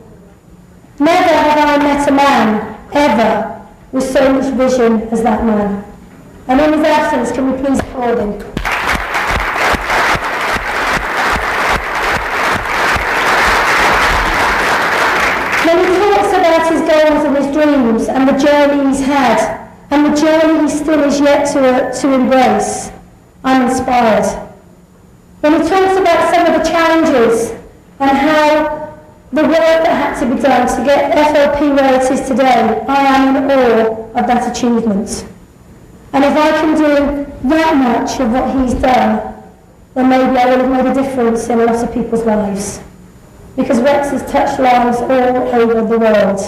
Never have I met a man, ever, with so much vision as that man. And in his absence, can we please applaud him? When he talks about his goals and his dreams and the journey he's had and the journey he still is yet to embrace, I'm inspired. When he talks about some of the challenges and how the work that had to be done to get FLP where it is today, I am in awe of that achievement. And if I can do that much of what he's done, then maybe I will have made a difference in a lot of people's lives. Because Rex has touched lives all over the world.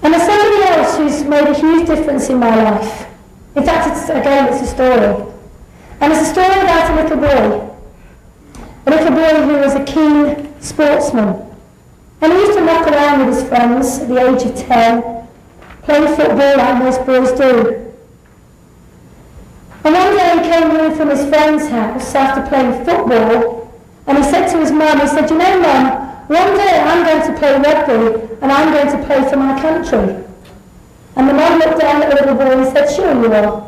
And there's somebody else who's made a huge difference in my life. In fact, it's a story. And it's a story about a little boy. A little boy who was a keen sportsman. And he used to knock around with his friends at the age of 10, playing football like most boys do. And one day he came home from his friend's house after playing football, and he said to his mum, he said, "You know, Mum, one day I'm going to play rugby, and I'm going to play for my country." And the mum looked down at the little boy and said, "Sure you are."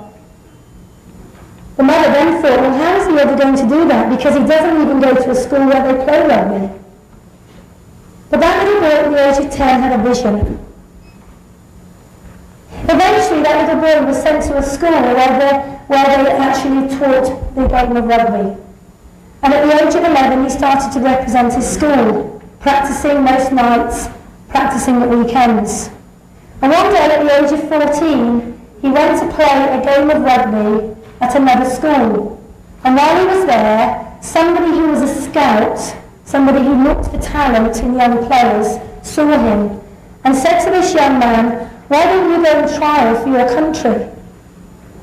The mother then thought, well, how is he ever going to do that? Because he doesn't even go to a school where they play rugby. But that little boy at the age of 10 had a vision. Eventually, that little boy was sent to a school where they actually taught the game of rugby. And at the age of 11, he started to represent his school, practicing most nights, practicing at weekends. And one day, at the age of 14, he went to play a game of rugby at another school. And while he was there, somebody who was a scout, somebody who looked for talent in young players, saw him and said to this young man, "Why don't you go and trial for your country?"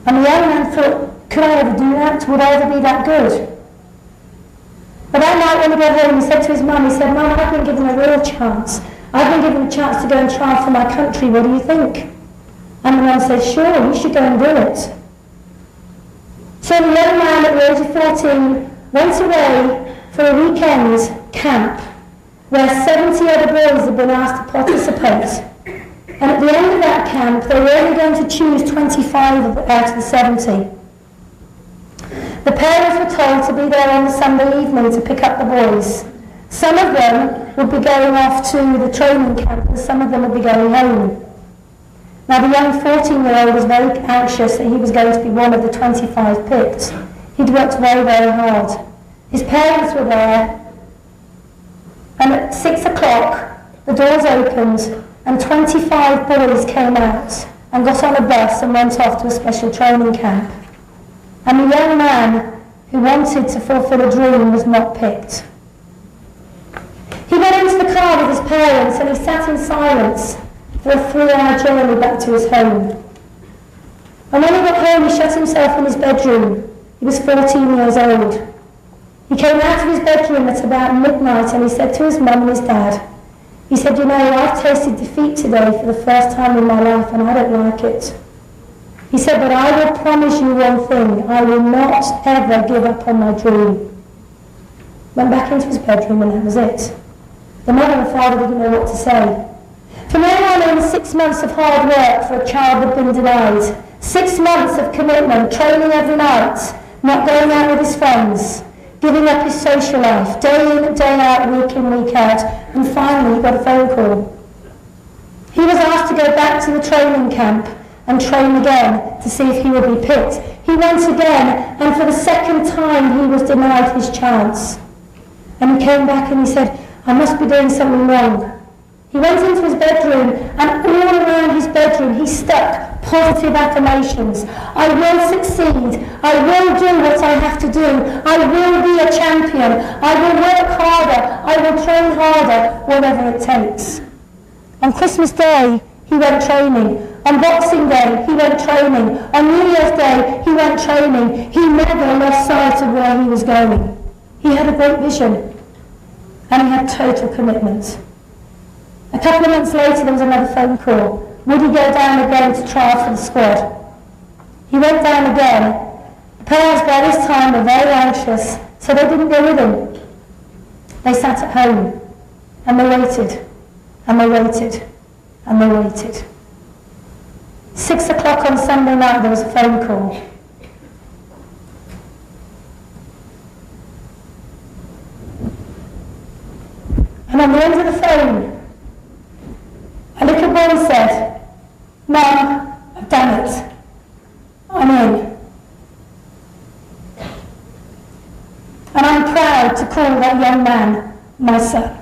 And the young man thought, could I ever do that? Would I ever be that good? But that night when he got home, he said to his mum, he said, "Mum, I've been given a real chance. I've been given a chance to go and try for my country. What do you think?" And the mum said, "Sure, you should go and do it." So the young man at the age of 14 went away for a weekend camp where 70 other boys had been asked to participate. And at the end of that camp, they were only going to choose 25 out of the 70. The parents were told to be there on the Sunday evening to pick up the boys. Some of them would be going off to the training camp and some of them would be going home. Now the young 14-year-old was very anxious that he was going to be one of the 25 picked. He'd worked very, very hard. His parents were there, and at 6 o'clock the doors opened and 25 boys came out and got on a bus and went off to a special training camp. And the young man who wanted to fulfill a dream was not picked. He went into the car with his parents and he sat in silence for a 3-hour journey back to his home. And when he got home, he shut himself in his bedroom. He was 14 years old. He came out of his bedroom at about midnight and he said to his mum and his dad, he said, "You know, I've tasted defeat today for the first time in my life and I don't like it." He said, "But I will promise you one thing, I will not ever give up on my dream." Went back into his bedroom and that was it. The mother and father didn't know what to say. From then on, in 6 months of hard work for a child that had been denied, 6 months of commitment, training every night, not going out with his friends, giving up his social life, day in, day out, week in, week out, and finally he got a phone call. He was asked to go back to the training camp and train again to see if he would be picked. He went again, and for the second time he was denied his chance. And he came back and he said, I must be doing something wrong. He went into his bedroom, and all around his bedroom he stuck positive affirmations. I will succeed. I will do what I have to do. I will be a champion. I will work harder. I will train harder, whatever it takes. On Christmas Day, he went training. On Boxing Day, he went training. On New Year's Day, he went training. He never lost sight of where he was going. He had a great vision, and he had total commitment. A couple of months later, there was another phone call. Would he go down again to trial for the squad? He went down again. The parents by this time were very anxious, so they didn't go with him. They sat at home, and they waited, and they waited, and they waited. 6 o'clock on Sunday night, there was a phone call. And on the end of the phone, a little boy said, Mum, I've done it. I'm in. And I'm proud to call that young man my son.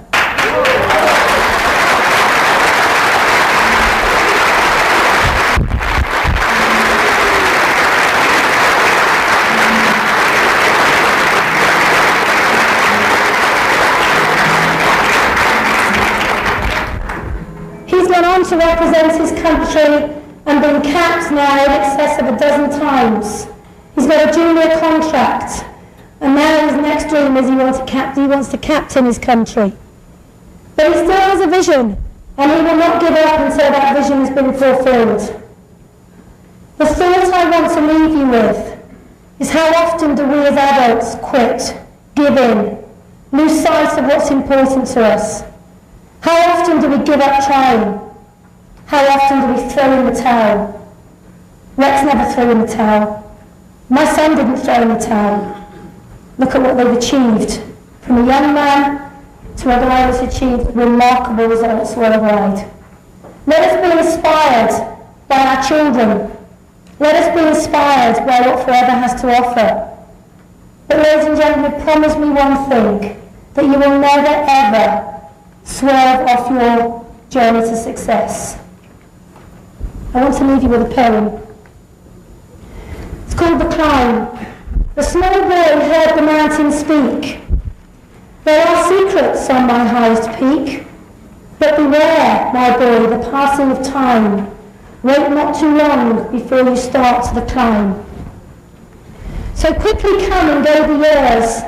He's gone on to represent his country and been capped now in excess of 12 times. He's got a junior contract, and now his next dream is he wants to captain his country. But he still has a vision, and he will not give up until that vision has been fulfilled. The thought I want to leave you with is how often do we as adults quit, give in, lose sight of what's important to us? How often do we give up trying? How often do we throw in the towel? Rex never threw in the towel. My son didn't throw in the towel. Look at what they've achieved. From a young man to a guy who's achieved remarkable results worldwide. Let us be inspired by our children. Let us be inspired by what Forever has to offer. But ladies and gentlemen, promise me one thing, that you will never ever swerve off your journey to success. I want to leave you with a poem. It's called The Climb. The small boy heard the mountain speak. There are secrets on my highest peak, but beware, my boy, the passing of time. Wait not too long before you start the climb. So quickly come and go the years,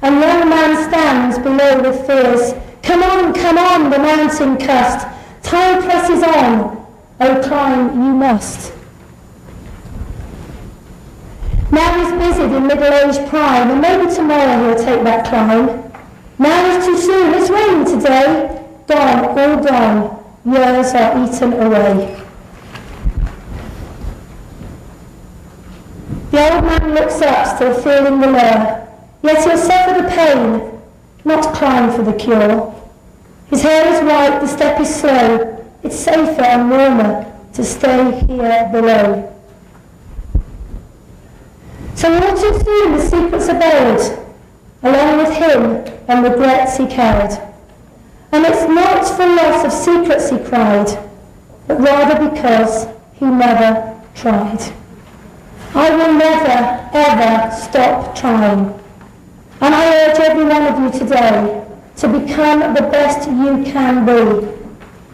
and young man stands below with fears. Come on, the mountain cust. Time presses on. Oh, climb you must. Now he's busied in middle-aged prime, and maybe tomorrow he'll take that climb. Now is too soon. It's raining today. Gone, all gone. Years are eaten away. The old man looks up, still feeling the lure. Yet he'll suffer the pain, not climb for the cure. His hair is white, the step is slow. It's safer and warmer to stay here below. So all too soon the secrets are buried, along with him and regrets he carried. And it's not for loss of secrets he cried, but rather because he never tried. I will never, ever stop trying. And I urge every one of you today to become the best you can be,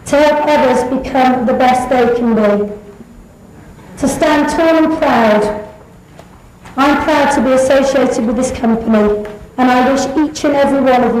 to help others become the best they can be, to stand tall and proud. I'm proud to be associated with this company, and I wish each and every one of you